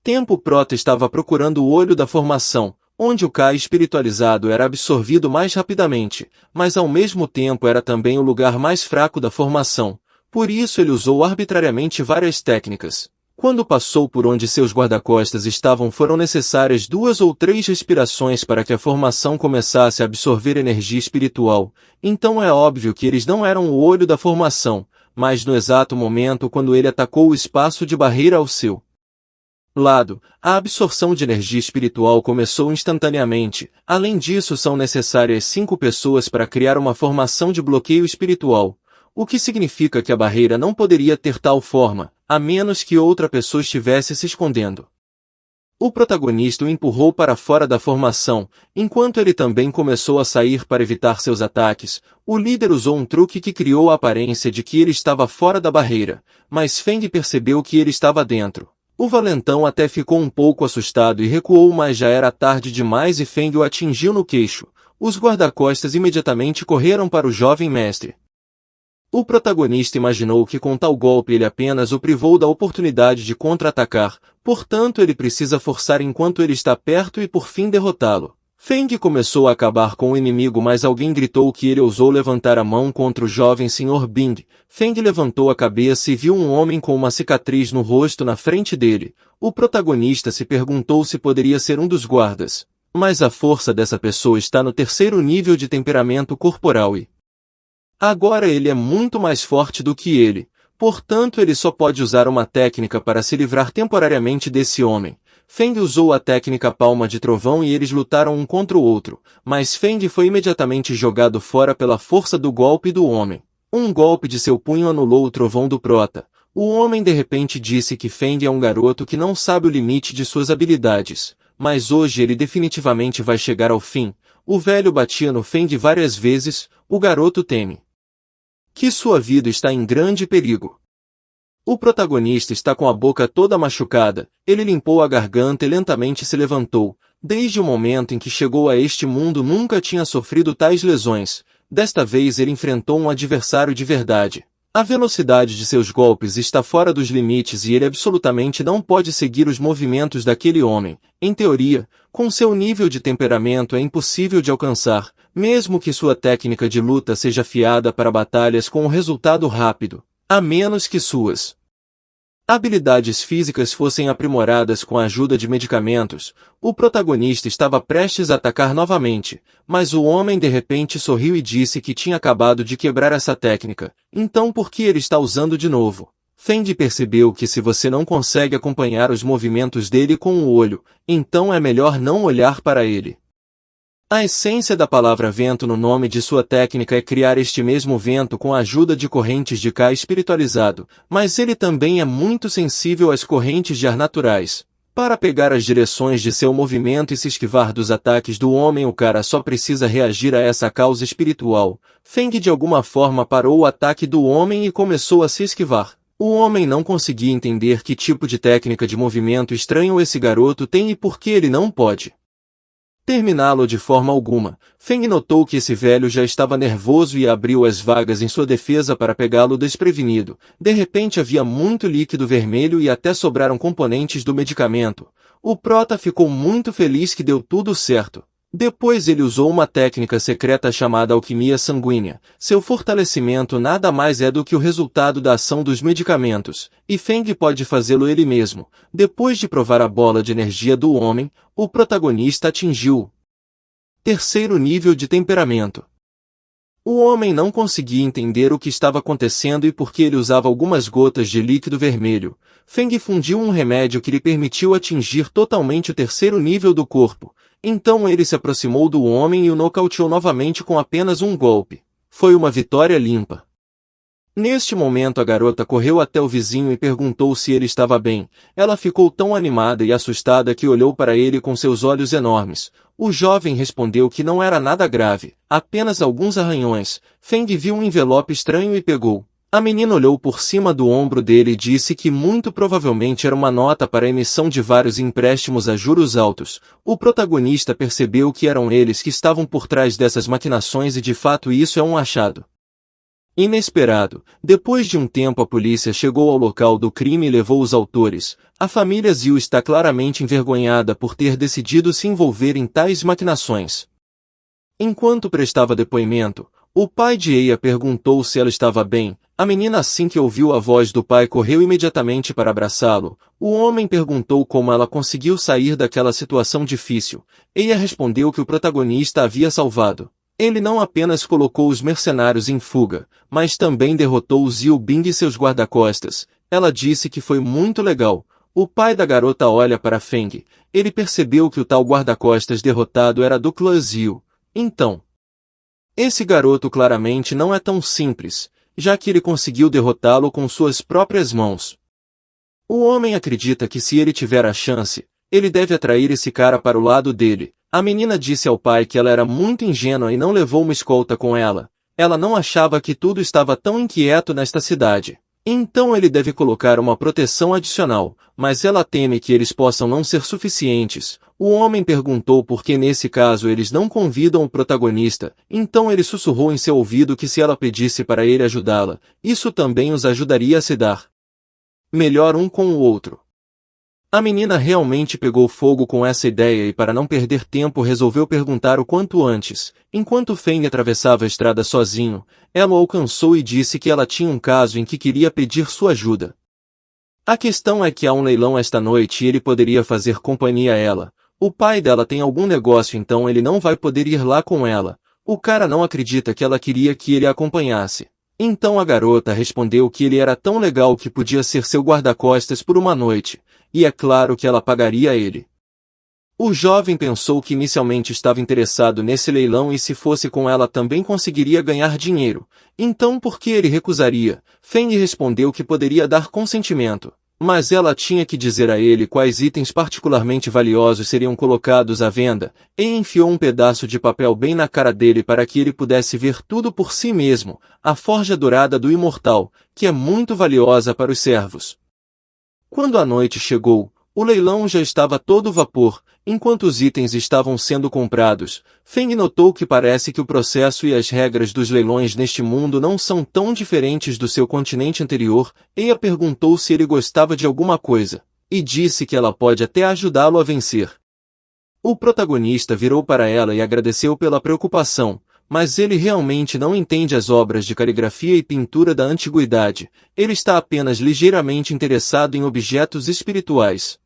tempo o prota estava procurando o olho da formação, onde o Kai espiritualizado era absorvido mais rapidamente, mas ao mesmo tempo era também o lugar mais fraco da formação. Por isso ele usou arbitrariamente várias técnicas. Quando passou por onde seus guarda-costas estavam foram necessárias 2 ou 3 respirações para que a formação começasse a absorver energia espiritual. Então é óbvio que eles não eram o olho da formação, mas no exato momento quando ele atacou o espaço de barreira ao seu lado, a absorção de energia espiritual começou instantaneamente. Além disso, são necessárias 5 pessoas para criar uma formação de bloqueio espiritual, o que significa que a barreira não poderia ter tal forma, a menos que outra pessoa estivesse se escondendo. O protagonista o empurrou para fora da formação, enquanto ele também começou a sair para evitar seus ataques. O líder usou um truque que criou a aparência de que ele estava fora da barreira, mas Feng percebeu que ele estava dentro. O valentão até ficou um pouco assustado e recuou, mas já era tarde demais e Feng o atingiu no queixo. Os guarda-costas imediatamente correram para o jovem mestre. O protagonista imaginou que com tal golpe ele apenas o privou da oportunidade de contra-atacar, portanto ele precisa forçar enquanto ele está perto e por fim derrotá-lo. Feng começou a acabar com o inimigo, mas alguém gritou que ele ousou levantar a mão contra o jovem Sr. Bing. Feng levantou a cabeça e viu um homem com uma cicatriz no rosto na frente dele. O protagonista se perguntou se poderia ser um dos guardas. Mas a força dessa pessoa está no 3º nível de temperamento corporal e agora ele é muito mais forte do que ele. Portanto ele só pode usar uma técnica para se livrar temporariamente desse homem. Feng usou a técnica palma de trovão e eles lutaram um contra o outro, mas Feng foi imediatamente jogado fora pela força do golpe do homem. Um golpe de seu punho anulou o trovão do prota. O homem de repente disse que Feng é um garoto que não sabe o limite de suas habilidades, mas hoje ele definitivamente vai chegar ao fim. O velho batia no Feng várias vezes. O garoto teme que sua vida está em grande perigo. O protagonista está com a boca toda machucada. Ele limpou a garganta e lentamente se levantou. Desde o momento em que chegou a este mundo nunca tinha sofrido tais lesões. Desta vez ele enfrentou um adversário de verdade. A velocidade de seus golpes está fora dos limites e ele absolutamente não pode seguir os movimentos daquele homem. Em teoria, com seu nível de temperamento é impossível de alcançar, mesmo que sua técnica de luta seja afiada para batalhas com um resultado rápido. A menos que suas habilidades físicas fossem aprimoradas com a ajuda de medicamentos. O protagonista estava prestes a atacar novamente, mas o homem de repente sorriu e disse que tinha acabado de quebrar essa técnica. Então por que ele está usando de novo? Feng percebeu que se você não consegue acompanhar os movimentos dele com o olho, então é melhor não olhar para ele. A essência da palavra vento no nome de sua técnica é criar este mesmo vento com a ajuda de correntes de Ka espiritualizado, mas ele também é muito sensível às correntes de ar naturais. Para pegar as direções de seu movimento e se esquivar dos ataques do homem, o cara só precisa reagir a essa causa espiritual. Feng de alguma forma parou o ataque do homem e começou a se esquivar. O homem não conseguia entender que tipo de técnica de movimento estranho esse garoto tem e por que ele não pode terminá-lo de forma alguma. Feng notou que esse velho já estava nervoso e abriu as vagas em sua defesa para pegá-lo desprevenido. De repente havia muito líquido vermelho e até sobraram componentes do medicamento. O prota ficou muito feliz que deu tudo certo. Depois ele usou uma técnica secreta chamada alquimia sanguínea. Seu fortalecimento nada mais é do que o resultado da ação dos medicamentos, e Feng pode fazê-lo ele mesmo. Depois de provar a bola de energia do homem, o protagonista atingiu o terceiro nível de temperamento. O homem não conseguia entender o que estava acontecendo e por que ele usava algumas gotas de líquido vermelho. Feng fundiu um remédio que lhe permitiu atingir totalmente o terceiro nível do corpo. Então ele se aproximou do homem e o nocauteou novamente com apenas um golpe. Foi uma vitória limpa. Neste momento a garota correu até o vizinho e perguntou se ele estava bem. Ela ficou tão animada e assustada que olhou para ele com seus olhos enormes. O jovem respondeu que não era nada grave, apenas alguns arranhões. Feng viu um envelope estranho e pegou. A menina olhou por cima do ombro dele e disse que muito provavelmente era uma nota para a emissão de vários empréstimos a juros altos. O protagonista percebeu que eram eles que estavam por trás dessas maquinações e de fato isso é um achado inesperado. Depois de um tempo a polícia chegou ao local do crime e levou os autores. A família Zhu está claramente envergonhada por ter decidido se envolver em tais maquinações. Enquanto prestava depoimento, o pai de Eia perguntou se ela estava bem. A menina, assim que ouviu a voz do pai, correu imediatamente para abraçá-lo. O homem perguntou como ela conseguiu sair daquela situação difícil. Eia respondeu que o protagonista havia salvado. Ele não apenas colocou os mercenários em fuga, mas também derrotou Xiu Bing e seus guarda-costas. Ela disse que foi muito legal. O pai da garota olha para Feng. Ele percebeu que o tal guarda-costas derrotado era do clã Xiu. Então, esse garoto claramente não é tão simples, já que ele conseguiu derrotá-lo com suas próprias mãos. O homem acredita que se ele tiver a chance, ele deve atrair esse cara para o lado dele. A menina disse ao pai que ela era muito ingênua e não levou uma escolta com ela. Ela não achava que tudo estava tão inquieto nesta cidade. Então ele deve colocar uma proteção adicional, mas ela teme que eles possam não ser suficientes. O homem perguntou por que nesse caso eles não convidam o protagonista, então ele sussurrou em seu ouvido que se ela pedisse para ele ajudá-la, isso também os ajudaria a se dar melhor um com o outro. A menina realmente pegou fogo com essa ideia e para não perder tempo resolveu perguntar o quanto antes. Enquanto Feng atravessava a estrada sozinho, ela o alcançou e disse que ela tinha um caso em que queria pedir sua ajuda. A questão é que há um leilão esta noite e ele poderia fazer companhia a ela. O pai dela tem algum negócio, então ele não vai poder ir lá com ela. O cara não acredita que ela queria que ele a acompanhasse. Então a garota respondeu que ele era tão legal que podia ser seu guarda-costas por uma noite. E é claro que ela pagaria a ele. O jovem pensou que inicialmente estava interessado nesse leilão e se fosse com ela também conseguiria ganhar dinheiro. Então por que ele recusaria? Feng respondeu que poderia dar consentimento, mas ela tinha que dizer a ele quais itens particularmente valiosos seriam colocados à venda, e enfiou um pedaço de papel bem na cara dele para que ele pudesse ver tudo por si mesmo, a forja dourada do imortal, que é muito valiosa para os servos. Quando a noite chegou, o leilão já estava a todo vapor. Enquanto os itens estavam sendo comprados, Feng notou que parece que o processo e as regras dos leilões neste mundo não são tão diferentes do seu continente anterior. Eia perguntou se ele gostava de alguma coisa, e disse que ela pode até ajudá-lo a vencer. O protagonista virou para ela e agradeceu pela preocupação, mas ele realmente não entende as obras de caligrafia e pintura da antiguidade. Ele está apenas ligeiramente interessado em objetos espirituais.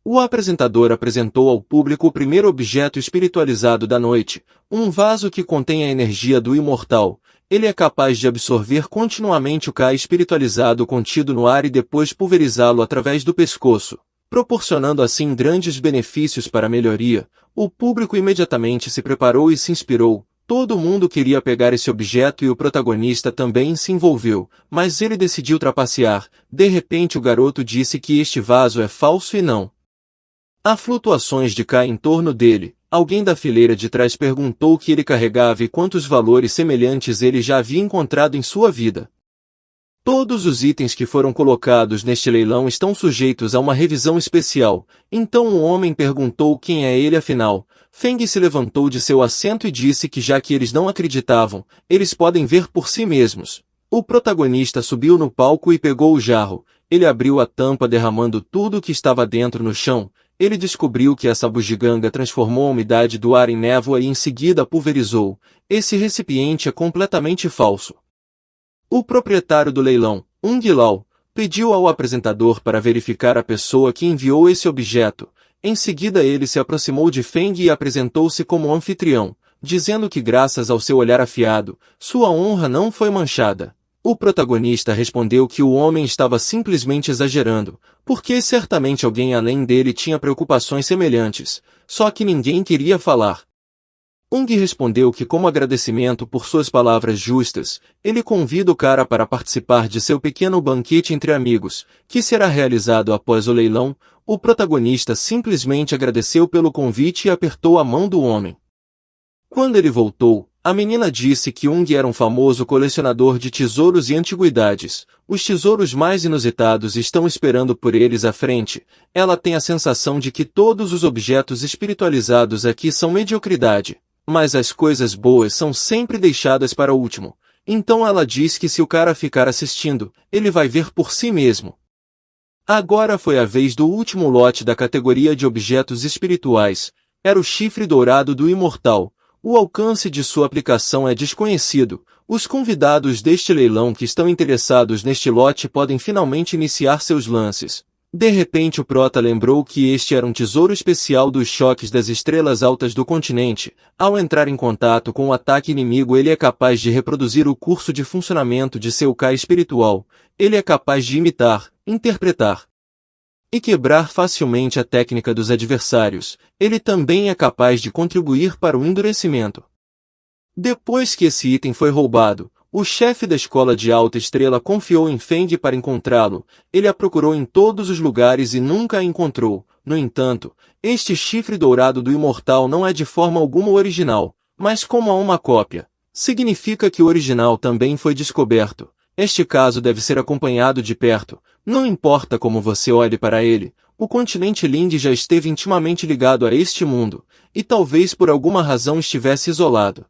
O apresentador apresentou ao público o primeiro objeto espiritualizado da noite, um vaso que contém a energia do imortal. Ele é capaz de absorver continuamente o Ka espiritualizado contido no ar e depois pulverizá-lo através do pescoço. proporcionando assim grandes benefícios para a melhoria. O público imediatamente se preparou e se inspirou. Todo mundo queria pegar esse objeto e o protagonista também se envolveu, mas ele decidiu trapacear. De repente o garoto disse que este vaso é falso e não há flutuações de cá em torno dele. Alguém da fileira de trás perguntou o que ele carregava e quantos valores semelhantes ele já havia encontrado em sua vida. Todos os itens que foram colocados neste leilão estão sujeitos a uma revisão especial. Então o homem perguntou quem é ele afinal. Feng se levantou de seu assento e disse que já que eles não acreditavam, eles podem ver por si mesmos. O protagonista subiu no palco e pegou o jarro. Ele abriu a tampa derramando tudo o que estava dentro no chão. Ele descobriu que essa bugiganga transformou a umidade do ar em névoa e em seguida a pulverizou. Esse recipiente é completamente falso. O proprietário do leilão, Ung Lao, pediu ao apresentador para verificar a pessoa que enviou esse objeto. Em seguida ele se aproximou de Feng e apresentou-se como anfitrião, dizendo que graças ao seu olhar afiado, sua honra não foi manchada. O protagonista respondeu que o homem estava simplesmente exagerando, porque certamente alguém além dele tinha preocupações semelhantes, só que ninguém queria falar. Ung respondeu que como agradecimento por suas palavras justas, ele convida o cara para participar de seu pequeno banquete entre amigos, que será realizado após o leilão. O protagonista simplesmente agradeceu pelo convite e apertou a mão do homem. Quando ele voltou, a menina disse que Ung era um famoso colecionador de tesouros e antiguidades. Os tesouros mais inusitados estão esperando por eles à frente. Ela tem a sensação de que todos os objetos espiritualizados aqui são mediocridade. Mas as coisas boas são sempre deixadas para o último. Então ela diz que se o cara ficar assistindo, ele vai ver por si mesmo. Agora foi a vez do último lote da categoria de objetos espirituais. Era o chifre dourado do imortal. O alcance de sua aplicação é desconhecido. Os convidados deste leilão que estão interessados neste lote podem finalmente iniciar seus lances. De repente o prota lembrou que este era um tesouro especial dos choques das estrelas altas do continente. Ao entrar em contato com o ataque inimigo ele é capaz de reproduzir o curso de funcionamento de seu Kai espiritual. Ele é capaz de imitar, interpretar e quebrar facilmente a técnica dos adversários. Ele também é capaz de contribuir para o endurecimento. Depois que esse item foi roubado, o chefe da escola de alta estrela confiou em Feng para encontrá-lo. Ele a procurou em todos os lugares e nunca a encontrou. No entanto, este chifre dourado do imortal não é de forma alguma original, mas como há uma cópia, significa que o original também foi descoberto. Este caso deve ser acompanhado de perto. Não importa como você olhe para ele, o continente Linde já esteve intimamente ligado a este mundo, e talvez por alguma razão estivesse isolado.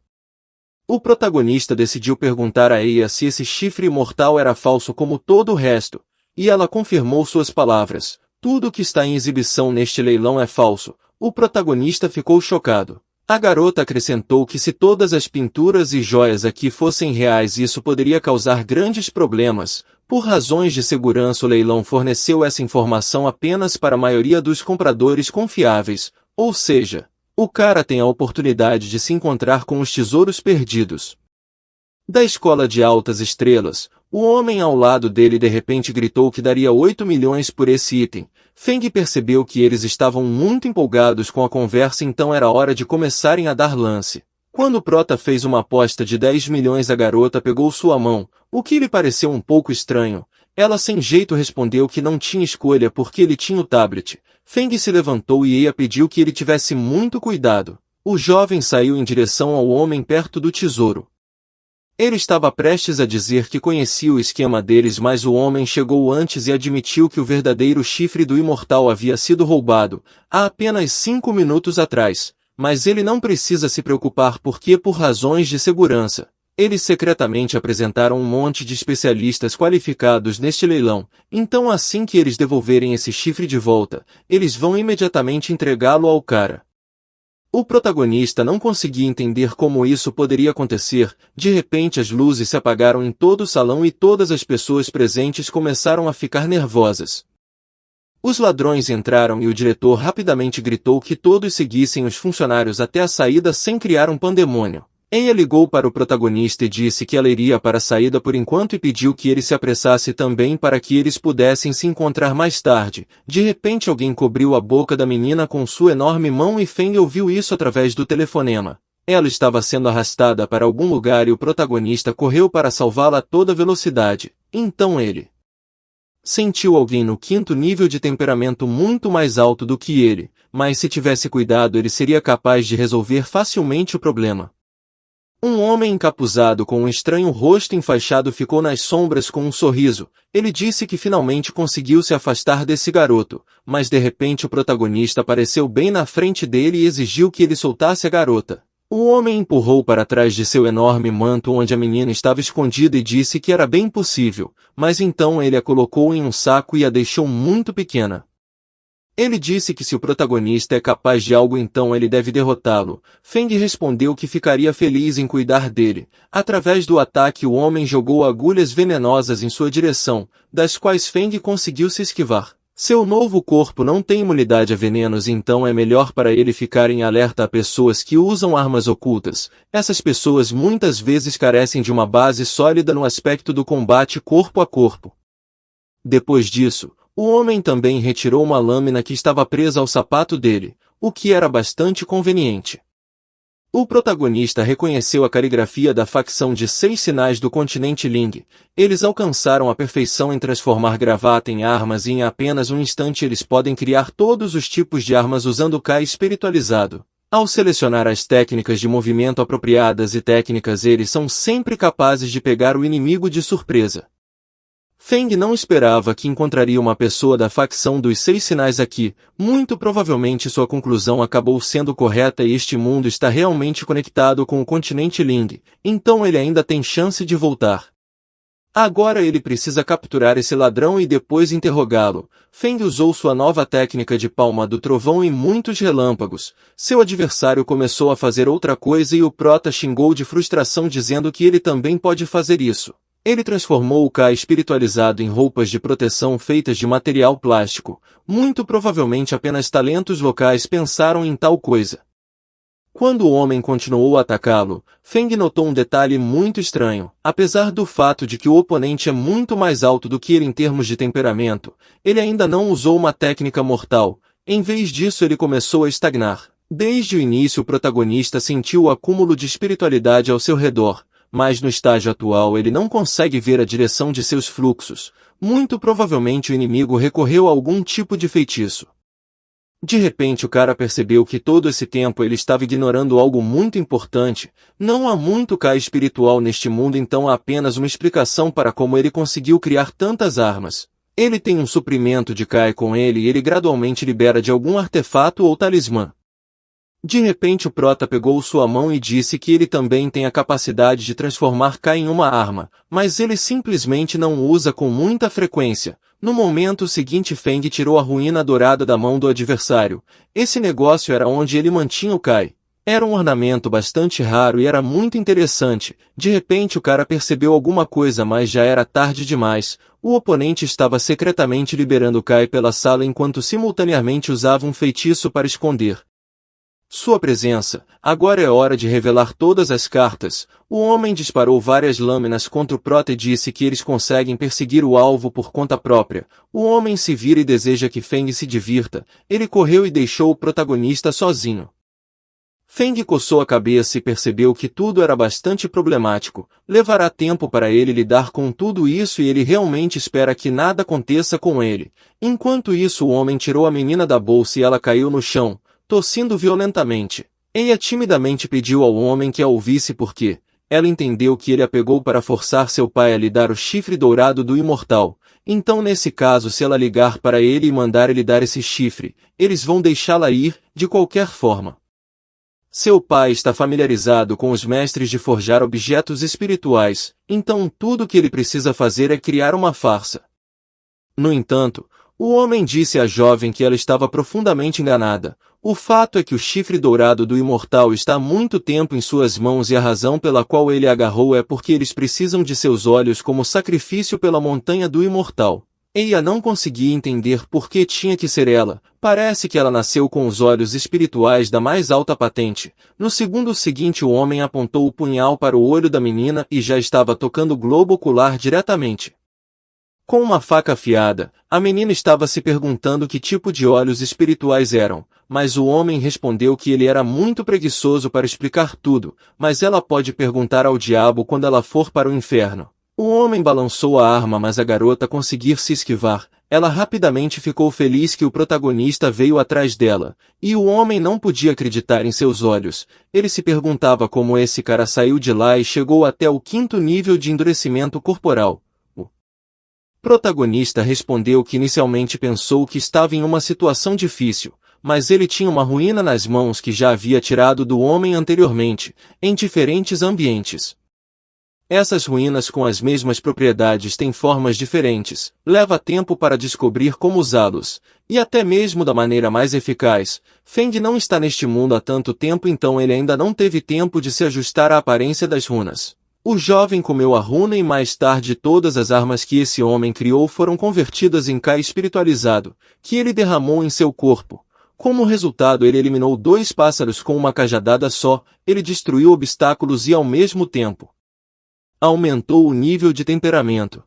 O protagonista decidiu perguntar a Eia se esse chifre imortal era falso como todo o resto, e ela confirmou suas palavras. Tudo que está em exibição neste leilão é falso. O protagonista ficou chocado. A garota acrescentou que se todas as pinturas e joias aqui fossem reais isso poderia causar grandes problemas. Por razões de segurança o leilão forneceu essa informação apenas para a maioria dos compradores confiáveis, ou seja, o cara tem a oportunidade de se encontrar com os tesouros perdidos. Da escola de altas estrelas, o homem ao lado dele de repente gritou que daria 8 milhões por esse item. Feng percebeu que eles estavam muito empolgados com a conversa, então era hora de começarem a dar lance. Quando o prota fez uma aposta de 10 milhões a garota pegou sua mão, o que lhe pareceu um pouco estranho. Ela sem jeito respondeu que não tinha escolha porque ele tinha o tablet. Feng se levantou e Eia pediu que ele tivesse muito cuidado. O jovem saiu em direção ao homem perto do tesouro. Ele estava prestes a dizer que conhecia o esquema deles, mas o homem chegou antes e admitiu que o verdadeiro chifre do imortal havia sido roubado há apenas 5 minutos atrás. Mas ele não precisa se preocupar porque, por razões de segurança, eles secretamente apresentaram um monte de especialistas qualificados neste leilão. Então assim que eles devolverem esse chifre de volta, eles vão imediatamente entregá-lo ao cara. O protagonista não conseguia entender como isso poderia acontecer. De repente as luzes se apagaram em todo o salão e todas as pessoas presentes começaram a ficar nervosas. Os ladrões entraram e o diretor rapidamente gritou que todos seguissem os funcionários até a saída sem criar um pandemônio. Eia ligou para o protagonista e disse que ela iria para a saída por enquanto e pediu que ele se apressasse também para que eles pudessem se encontrar mais tarde. De repente alguém cobriu a boca da menina com sua enorme mão e Feng ouviu isso através do telefonema. Ela estava sendo arrastada para algum lugar e o protagonista correu para salvá-la a toda velocidade. Então ele sentiu alguém no 5º nível de temperamento muito mais alto do que ele, mas se tivesse cuidado ele seria capaz de resolver facilmente o problema. Um homem encapuzado com um estranho rosto enfaixado ficou nas sombras com um sorriso. Ele disse que finalmente conseguiu se afastar desse garoto, mas de repente o protagonista apareceu bem na frente dele e exigiu que ele soltasse a garota. O homem empurrou para trás de seu enorme manto onde a menina estava escondida e disse que era bem possível, mas então ele a colocou em um saco e a deixou muito pequena. Ele disse que se o protagonista é capaz de algo então ele deve derrotá-lo. Feng respondeu que ficaria feliz em cuidar dele. Através do ataque o homem jogou agulhas venenosas em sua direção, das quais Feng conseguiu se esquivar. Seu novo corpo não tem imunidade a venenos então é melhor para ele ficar em alerta a pessoas que usam armas ocultas. Essas pessoas muitas vezes carecem de uma base sólida no aspecto do combate corpo a corpo. Depois disso, o homem também retirou uma lâmina que estava presa ao sapato dele, o que era bastante conveniente. O protagonista reconheceu a caligrafia da facção de 6 sinais do continente Ling. Eles alcançaram a perfeição em transformar gravata em armas e em apenas um instante eles podem criar todos os tipos de armas usando o Kai espiritualizado. Ao selecionar as técnicas de movimento apropriadas e técnicas eles são sempre capazes de pegar o inimigo de surpresa. Feng não esperava que encontraria uma pessoa da facção dos 6 sinais aqui. Muito provavelmente sua conclusão acabou sendo correta e este mundo está realmente conectado com o continente Ling, então ele ainda tem chance de voltar. Agora ele precisa capturar esse ladrão e depois interrogá-lo. Feng usou sua nova técnica de palma do trovão em muitos relâmpagos. Seu adversário começou a fazer outra coisa e o prota xingou de frustração dizendo que ele também pode fazer isso. Ele transformou o Kai espiritualizado em roupas de proteção feitas de material plástico. Muito provavelmente apenas talentos locais pensaram em tal coisa. Quando o homem continuou a atacá-lo, Feng notou um detalhe muito estranho. Apesar do fato de que o oponente é muito mais alto do que ele em termos de temperamento, ele ainda não usou uma técnica mortal. Em vez disso ele começou a estagnar. Desde o início o protagonista sentiu o acúmulo de espiritualidade ao seu redor. Mas no estágio atual ele não consegue ver a direção de seus fluxos. Muito provavelmente o inimigo recorreu a algum tipo de feitiço. De repente o cara percebeu que todo esse tempo ele estava ignorando algo muito importante. Não há muito Kai espiritual neste mundo então há apenas uma explicação para como ele conseguiu criar tantas armas. Ele tem um suprimento de Kai com ele e ele gradualmente libera de algum artefato ou talismã. De repente o prota pegou sua mão e disse que ele também tem a capacidade de transformar Kai em uma arma, mas ele simplesmente não usa com muita frequência. No momento seguinte Feng tirou a ruína dourada da mão do adversário. Esse negócio era onde ele mantinha o Kai. Era um ornamento bastante raro e era muito interessante. De repente o cara percebeu alguma coisa mas já era tarde demais. O oponente estava secretamente liberando Kai pela sala enquanto simultaneamente usava um feitiço para esconder sua presença. Agora é hora de revelar todas as cartas. O homem disparou várias lâminas contra o prota e disse que eles conseguem perseguir o alvo por conta própria. O homem se vira e deseja que Feng se divirta. Ele correu e deixou o protagonista sozinho. Feng coçou a cabeça e percebeu que tudo era bastante problemático. Levará tempo para ele lidar com tudo isso e ele realmente espera que nada aconteça com ele. Enquanto isso o homem tirou a menina da bolsa e ela caiu no chão, tossindo violentamente. Eia timidamente pediu ao homem que a ouvisse porque ela entendeu que ele a pegou para forçar seu pai a lhe dar o chifre dourado do imortal. Então nesse caso se ela ligar para ele e mandar ele dar esse chifre, eles vão deixá-la ir, de qualquer forma. Seu pai está familiarizado com os mestres de forjar objetos espirituais, então tudo o que ele precisa fazer é criar uma farsa. No entanto, o homem disse à jovem que ela estava profundamente enganada. O fato é que o chifre dourado do imortal está há muito tempo em suas mãos e a razão pela qual ele agarrou é porque eles precisam de seus olhos como sacrifício pela montanha do imortal. Eia não conseguia entender por que tinha que ser ela. Parece que ela nasceu com os olhos espirituais da mais alta patente. No segundo seguinte o homem apontou o punhal para o olho da menina e já estava tocando o globo ocular diretamente. Com uma faca afiada, a menina estava se perguntando que tipo de olhos espirituais eram, mas o homem respondeu que ele era muito preguiçoso para explicar tudo, mas ela pode perguntar ao diabo quando ela for para o inferno. O homem balançou a arma, mas a garota conseguir se esquivar. Ela rapidamente ficou feliz que o protagonista veio atrás dela, e o homem não podia acreditar em seus olhos. Ele se perguntava como esse cara saiu de lá e chegou até o 5º nível de endurecimento corporal. O protagonista respondeu que inicialmente pensou que estava em uma situação difícil, mas ele tinha uma ruína nas mãos que já havia tirado do homem anteriormente, em diferentes ambientes. Essas ruínas com as mesmas propriedades têm formas diferentes, leva tempo para descobrir como usá-los, e até mesmo da maneira mais eficaz. Feng não está neste mundo há tanto tempo, então ele ainda não teve tempo de se ajustar à aparência das runas. O jovem comeu a runa e mais tarde todas as armas que esse homem criou foram convertidas em Kai espiritualizado, que ele derramou em seu corpo. Como resultado ele eliminou 2 pássaros com uma cajadada só, ele destruiu obstáculos e ao mesmo tempo aumentou o nível de temperamento.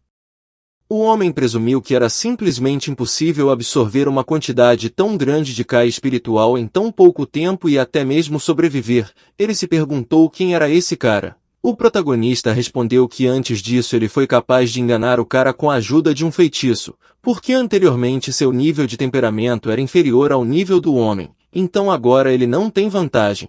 O homem presumiu que era simplesmente impossível absorver uma quantidade tão grande de Kai espiritual em tão pouco tempo e até mesmo sobreviver. Ele se perguntou quem era esse cara. O protagonista respondeu que antes disso ele foi capaz de enganar o cara com a ajuda de um feitiço, porque anteriormente seu nível de temperamento era inferior ao nível do homem, então agora ele não tem vantagem.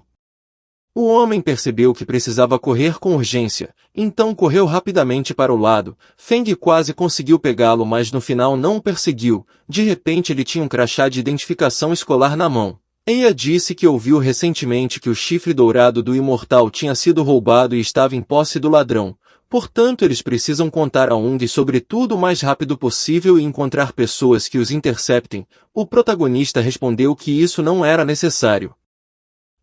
O homem percebeu que precisava correr com urgência, então correu rapidamente para o lado. Feng quase conseguiu pegá-lo, mas no final não o perseguiu. De repente ele tinha um crachá de identificação escolar na mão. Eia disse que ouviu recentemente que o chifre dourado do imortal tinha sido roubado e estava em posse do ladrão. Portanto, eles precisam contar a Ung sobre tudo o mais rápido possível e encontrar pessoas que os interceptem. O protagonista respondeu que isso não era necessário.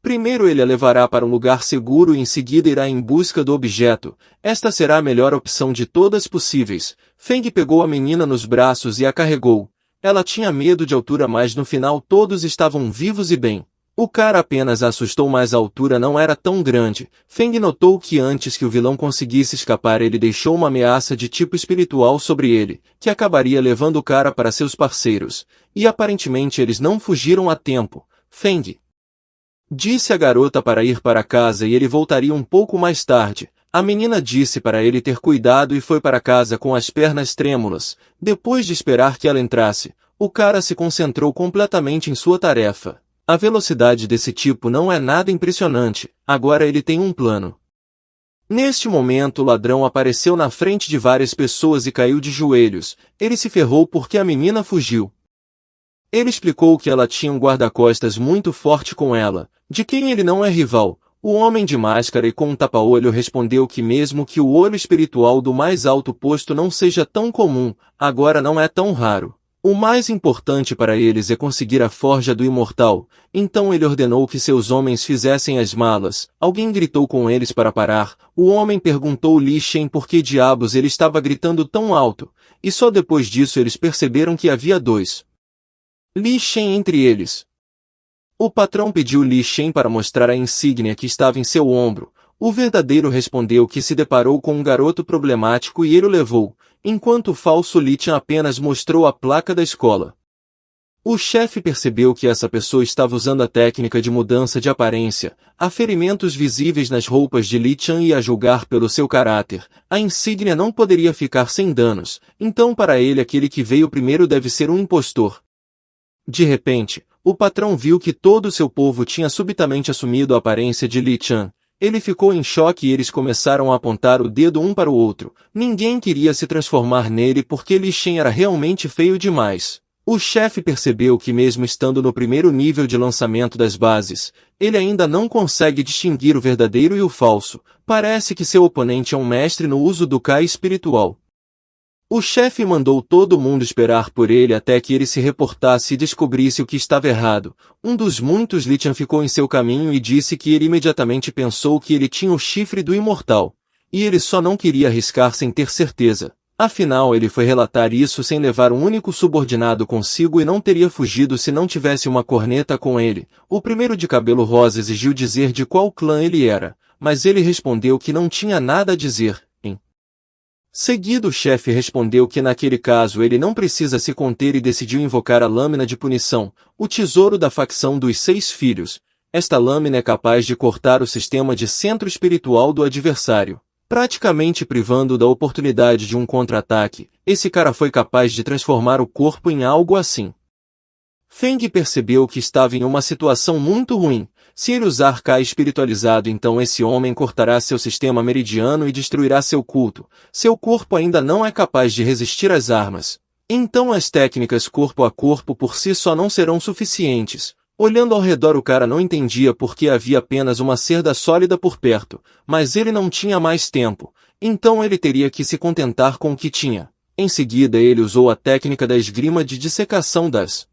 Primeiro ele a levará para um lugar seguro e em seguida irá em busca do objeto. Esta será a melhor opção de todas possíveis. Feng pegou a menina nos braços e a carregou. Ela tinha medo de altura, mas no final todos estavam vivos e bem. O cara apenas a assustou, mas a altura não era tão grande. Feng notou que antes que o vilão conseguisse escapar ele deixou uma ameaça de tipo espiritual sobre ele, que acabaria levando o cara para seus parceiros. E aparentemente eles não fugiram a tempo. Feng disse à garota para ir para casa e ele voltaria um pouco mais tarde. A menina disse para ele ter cuidado e foi para casa com as pernas trêmulas. Depois de esperar que ela entrasse, o cara se concentrou completamente em sua tarefa. A velocidade desse tipo não é nada impressionante, agora ele tem um plano. Neste momento o ladrão apareceu na frente de várias pessoas e caiu de joelhos. Ele se ferrou porque a menina fugiu. Ele explicou que ela tinha um guarda-costas muito forte com ela, de quem ele não é rival. O homem de máscara e com um tapa-olho respondeu que mesmo que o olho espiritual do mais alto posto não seja tão comum, agora não é tão raro. O mais importante para eles é conseguir a forja do imortal, então ele ordenou que seus homens fizessem as malas. Alguém gritou com eles para parar. O homem perguntou Li Shen por que diabos ele estava gritando tão alto, e só depois disso eles perceberam que havia 2 Li Shen entre eles. O patrão pediu Li Shen para mostrar a insígnia que estava em seu ombro. O verdadeiro respondeu que se deparou com um garoto problemático e ele o levou, enquanto o falso Li Chen apenas mostrou a placa da escola. O chefe percebeu que essa pessoa estava usando a técnica de mudança de aparência, há ferimentos visíveis nas roupas de Li Chen e a julgar pelo seu caráter, a insígnia não poderia ficar sem danos, então para ele aquele que veio primeiro deve ser um impostor. De repente, o patrão viu que todo o seu povo tinha subitamente assumido a aparência de Li Chen. Ele ficou em choque e eles começaram a apontar o dedo um para o outro. Ninguém queria se transformar nele porque Li Shen era realmente feio demais. O chefe percebeu que mesmo estando no primeiro nível de lançamento das bases, ele ainda não consegue distinguir o verdadeiro e o falso. Parece que seu oponente é um mestre no uso do Kai espiritual. O chefe mandou todo mundo esperar por ele até que ele se reportasse e descobrisse o que estava errado. Um dos muitos Li Chen ficou em seu caminho e disse que ele imediatamente pensou que ele tinha o chifre do imortal. E ele só não queria arriscar sem ter certeza. Afinal, ele foi relatar isso sem levar um único subordinado consigo e não teria fugido se não tivesse uma corneta com ele. O primeiro de cabelo rosa exigiu dizer de qual clã ele era, mas ele respondeu que não tinha nada a dizer. Em seguida, o chefe respondeu que naquele caso ele não precisa se conter e decidiu invocar a lâmina de punição, o tesouro da facção dos 6 filhos. Esta lâmina é capaz de cortar o sistema de centro espiritual do adversário, praticamente privando-o da oportunidade de um contra-ataque. Esse cara foi capaz de transformar o corpo em algo assim. Feng percebeu que estava em uma situação muito ruim. Se ele usar Kai espiritualizado, então esse homem cortará seu sistema meridiano e destruirá seu culto. Seu corpo ainda não é capaz de resistir às armas. Então as técnicas corpo a corpo por si só não serão suficientes. Olhando ao redor, o cara não entendia por que havia apenas uma cerda sólida por perto, mas ele não tinha mais tempo, então ele teria que se contentar com o que tinha. Em seguida ele usou a técnica da esgrima de dissecação das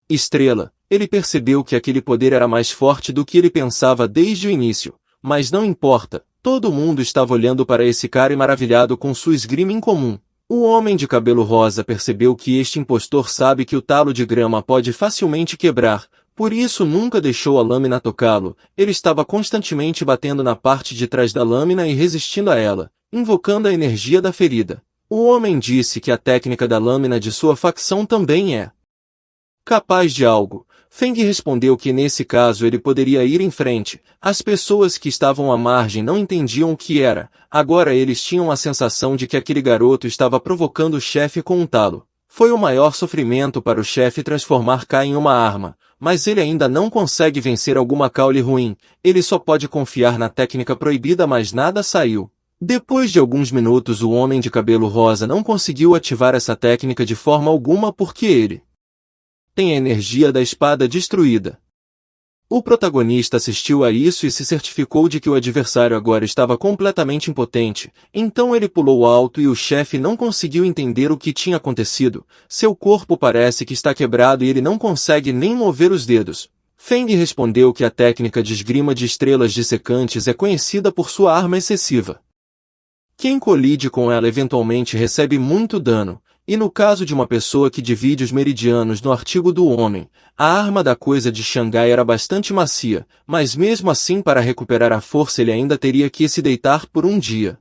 estrelas. Ele percebeu que aquele poder era mais forte do que ele pensava desde o início, mas não importa, todo mundo estava olhando para esse cara e maravilhado com sua esgrima incomum. O homem de cabelo rosa percebeu que este impostor sabe que o talo de grama pode facilmente quebrar, por isso nunca deixou a lâmina tocá-lo. Ele estava constantemente batendo na parte de trás da lâmina e resistindo a ela, invocando a energia da ferida. O homem disse que a técnica da lâmina de sua facção também é capaz de algo. Feng respondeu que nesse caso ele poderia ir em frente. As pessoas que estavam à margem não entendiam o que era. Agora eles tinham a sensação de que aquele garoto estava provocando o chefe com um talo. Foi o maior sofrimento para o chefe transformar Kai em uma arma, mas ele ainda não consegue vencer alguma caule ruim. Ele só pode confiar na técnica proibida, mas nada saiu. Depois de alguns minutos, o homem de cabelo rosa não conseguiu ativar essa técnica de forma alguma porque ele tem a energia da espada destruída. O protagonista assistiu a isso e se certificou de que o adversário agora estava completamente impotente, então ele pulou alto e o chefe não conseguiu entender o que tinha acontecido. Seu corpo parece que está quebrado e ele não consegue nem mover os dedos. Feng respondeu que a técnica de esgrima de estrelas dissecantes é conhecida por sua arma excessiva. Quem colide com ela eventualmente recebe muito dano. E no caso de uma pessoa que divide os meridianos no artigo do homem, a arma da coisa de Xangai era bastante macia, mas mesmo assim para recuperar a força ele ainda teria que se deitar por um dia.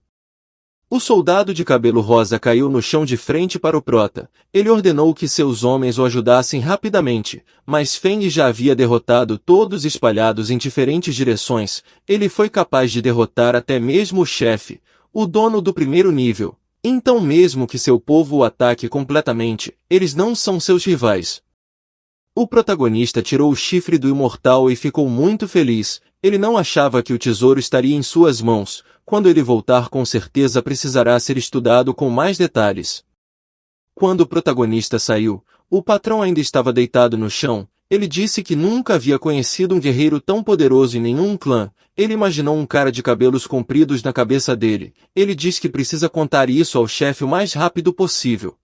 O soldado de cabelo rosa caiu no chão de frente para o prota. Ele ordenou que seus homens o ajudassem rapidamente, mas Feng já havia derrotado todos espalhados em diferentes direções. Ele foi capaz de derrotar até mesmo o chefe, o dono do primeiro nível. Então mesmo que seu povo o ataque completamente, eles não são seus rivais. O protagonista tirou o chifre do imortal e ficou muito feliz. Ele não achava que o tesouro estaria em suas mãos. Quando ele voltar, com certeza precisará ser estudado com mais detalhes. Quando o protagonista saiu, o patrão ainda estava deitado no chão. Ele disse que nunca havia conhecido um guerreiro tão poderoso em nenhum clã. Ele imaginou um cara de cabelos compridos na cabeça dele. Ele diz que precisa contar isso ao chefe o mais rápido possível.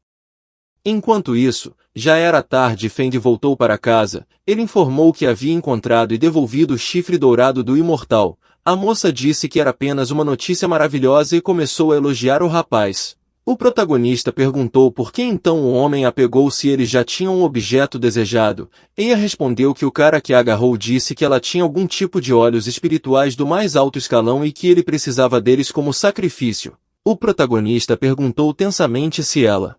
Enquanto isso, já era tarde e Feng voltou para casa. Ele informou que havia encontrado e devolvido o chifre dourado do imortal. A moça disse que era apenas uma notícia maravilhosa e começou a elogiar o rapaz. O protagonista perguntou por que então o homem a pegou se eles já tinham um objeto desejado. Ella respondeu que o cara que a agarrou disse que ela tinha algum tipo de olhos espirituais do mais alto escalão e que ele precisava deles como sacrifício. O protagonista perguntou tensamente se ela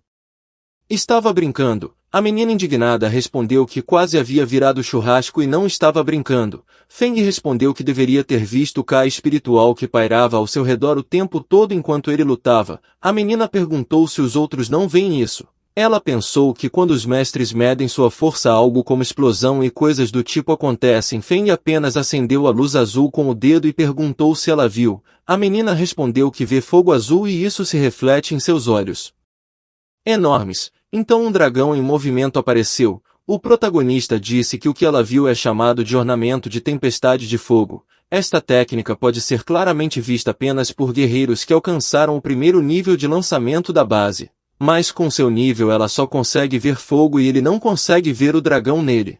estava brincando. A menina indignada respondeu que quase havia virado churrasco e não estava brincando. Feng respondeu que deveria ter visto o Kai espiritual que pairava ao seu redor o tempo todo enquanto ele lutava. A menina perguntou se os outros não veem isso. Ela pensou que quando os mestres medem sua força algo como explosão e coisas do tipo acontecem. Feng apenas acendeu a luz azul com o dedo e perguntou se ela viu. A menina respondeu que vê fogo azul e isso se reflete em seus olhos enormes. Então um dragão em movimento apareceu. O protagonista disse que o que ela viu é chamado de ornamento de tempestade de fogo. Esta técnica pode ser claramente vista apenas por guerreiros que alcançaram o primeiro nível de lançamento da base. Mas com seu nível ela só consegue ver fogo e ele não consegue ver o dragão nele.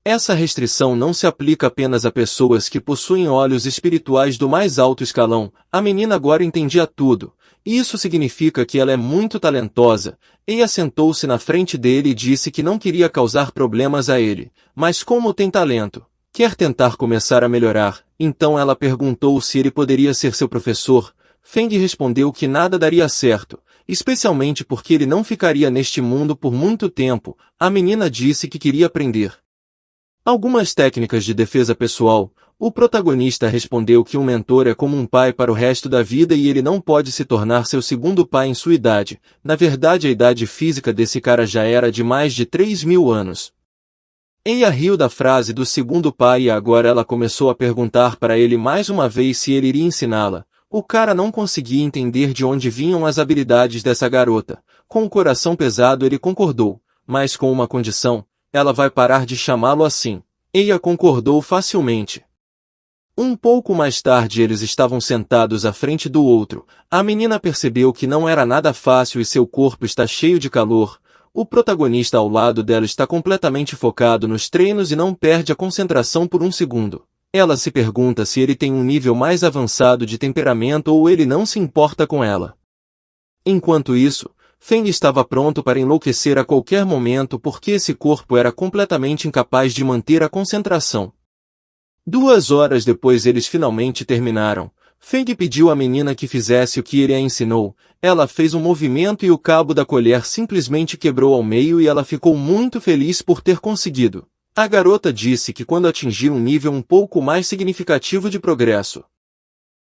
Essa restrição não se aplica apenas a pessoas que possuem olhos espirituais do mais alto escalão. A menina agora entendia tudo. Isso significa que ela é muito talentosa. Eia sentou-se na frente dele e disse que não queria causar problemas a ele. Mas como tem talento, quer tentar começar a melhorar. Então ela perguntou se ele poderia ser seu professor. Feng respondeu que nada daria certo, especialmente porque ele não ficaria neste mundo por muito tempo. A menina disse que queria aprender algumas técnicas de defesa pessoal. O protagonista respondeu que um mentor é como um pai para o resto da vida e ele não pode se tornar seu segundo pai em sua idade. Na verdade, a idade física desse cara já era de mais de 3.000 anos. Eia riu da frase do segundo pai e agora ela começou a perguntar para ele mais uma vez se ele iria ensiná-la. O cara não conseguia entender de onde vinham as habilidades dessa garota. Com o coração pesado ele concordou, mas com uma condição: ela vai parar de chamá-lo assim. Eia concordou facilmente. Um pouco mais tarde eles estavam sentados à frente do outro. A menina percebeu que não era nada fácil e seu corpo está cheio de calor. O protagonista ao lado dela está completamente focado nos treinos e não perde a concentração por um segundo. Ela se pergunta se ele tem um nível mais avançado de temperamento ou ele não se importa com ela. Enquanto isso, Feng estava pronto para enlouquecer a qualquer momento porque esse corpo era completamente incapaz de manter a concentração. 2 horas depois eles finalmente terminaram. Feng pediu à menina que fizesse o que ele a ensinou. Ela fez um movimento e o cabo da colher simplesmente quebrou ao meio e ela ficou muito feliz por ter conseguido. A garota disse que quando atingir um nível um pouco mais significativo de progresso,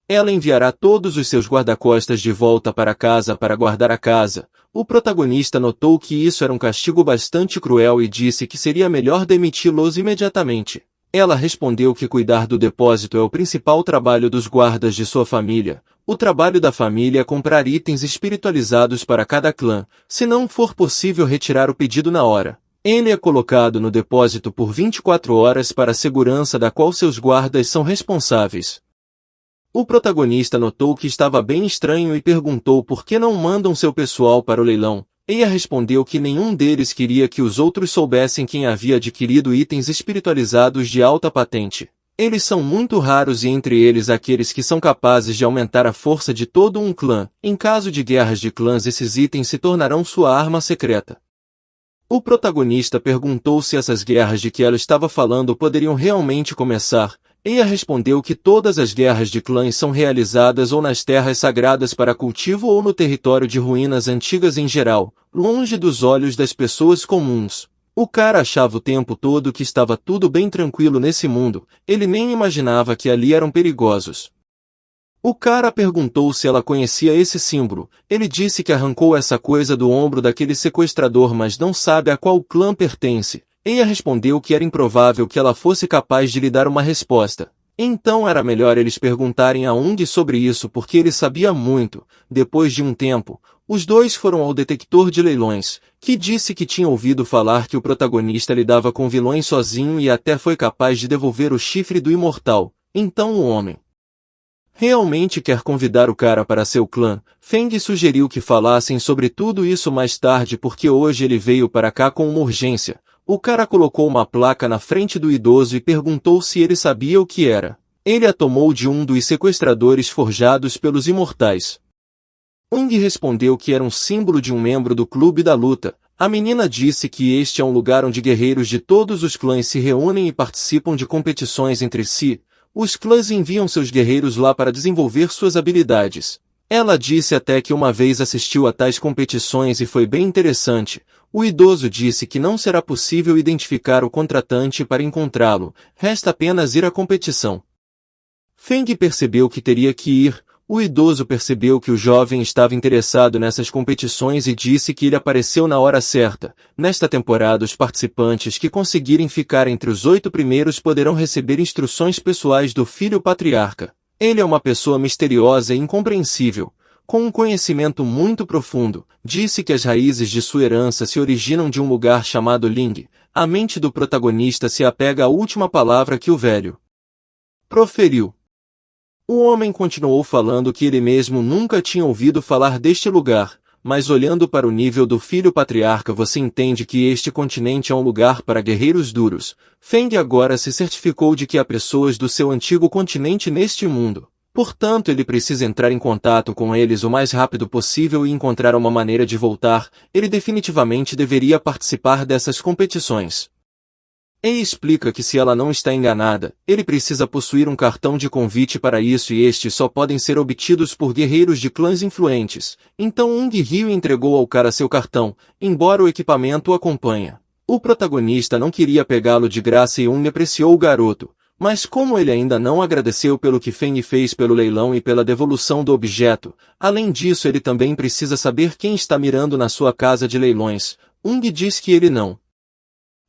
ela enviará todos os seus guarda-costas de volta para casa para guardar a casa. O protagonista notou que isso era um castigo bastante cruel e disse que seria melhor demiti-los imediatamente. Ela respondeu que cuidar do depósito é o principal trabalho dos guardas de sua família. O trabalho da família é comprar itens espiritualizados para cada clã, se não for possível retirar o pedido na hora. Ele é colocado no depósito por 24 horas para a segurança da qual seus guardas são responsáveis. O protagonista notou que estava bem estranho e perguntou por que não mandam seu pessoal para o leilão. Eia respondeu que nenhum deles queria que os outros soubessem quem havia adquirido itens espiritualizados de alta patente. Eles são muito raros e entre eles aqueles que são capazes de aumentar a força de todo um clã. Em caso de guerras de clãs esses itens se tornarão sua arma secreta. O protagonista perguntou se essas guerras de que ela estava falando poderiam realmente começar. Eia respondeu que todas as guerras de clãs são realizadas ou nas terras sagradas para cultivo ou no território de ruínas antigas em geral, longe dos olhos das pessoas comuns. O cara achava o tempo todo que estava tudo bem tranquilo nesse mundo, ele nem imaginava que ali eram perigosos. O cara perguntou se ela conhecia esse símbolo. Ele disse que arrancou essa coisa do ombro daquele sequestrador mas não sabe a qual clã pertence. Eia respondeu que era improvável que ela fosse capaz de lhe dar uma resposta. Então era melhor eles perguntarem a Ung sobre isso porque ele sabia muito. Depois de um tempo, os dois foram ao detector de leilões, que disse que tinha ouvido falar que o protagonista lidava com vilões sozinho e até foi capaz de devolver o chifre do imortal. Então o homem realmente quer convidar o cara para seu clã. Feng sugeriu que falassem sobre tudo isso mais tarde porque hoje ele veio para cá com uma urgência. O cara colocou uma placa na frente do idoso e perguntou se ele sabia o que era. Ele a tomou de um dos sequestradores forjados pelos imortais. Ung respondeu que era um símbolo de um membro do Clube da Luta. A menina disse que este é um lugar onde guerreiros de todos os clãs se reúnem e participam de competições entre si. Os clãs enviam seus guerreiros lá para desenvolver suas habilidades. Ela disse até que uma vez assistiu a tais competições e foi bem interessante. O idoso disse que não será possível identificar o contratante para encontrá-lo, resta apenas ir à competição. Feng percebeu que teria que ir. O idoso percebeu que o jovem estava interessado nessas competições e disse que ele apareceu na hora certa. Nesta temporada os participantes que conseguirem ficar entre os 8 primeiros poderão receber instruções pessoais do filho patriarca. Ele é uma pessoa misteriosa e incompreensível, com um conhecimento muito profundo. Disse que as raízes de sua herança se originam de um lugar chamado Ling. A mente do protagonista se apega à última palavra que o velho proferiu. O homem continuou falando que ele mesmo nunca tinha ouvido falar deste lugar. mas olhando para o nível do filho patriarca você entende que este continente é um lugar para guerreiros duros. Feng agora se certificou de que há pessoas do seu antigo continente neste mundo. Portanto, ele precisa entrar em contato com eles o mais rápido possível e encontrar uma maneira de voltar. Ele definitivamente deveria participar dessas competições. Ei explica que se ela não está enganada, ele precisa possuir um cartão de convite para isso e estes só podem ser obtidos por guerreiros de clãs influentes. Então Ung Ryu entregou ao cara seu cartão, embora o equipamento o acompanhe. O protagonista não queria pegá-lo de graça e Ung apreciou o garoto, mas como ele ainda não agradeceu pelo que Feng fez pelo leilão e pela devolução do objeto, além disso ele também precisa saber quem está mirando na sua casa de leilões. Ung diz que ele não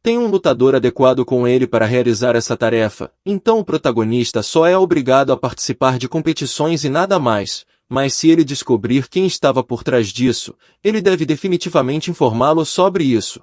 tem um lutador adequado com ele para realizar essa tarefa, então o protagonista só é obrigado a participar de competições e nada mais, mas se ele descobrir quem estava por trás disso, ele deve definitivamente informá-lo sobre isso.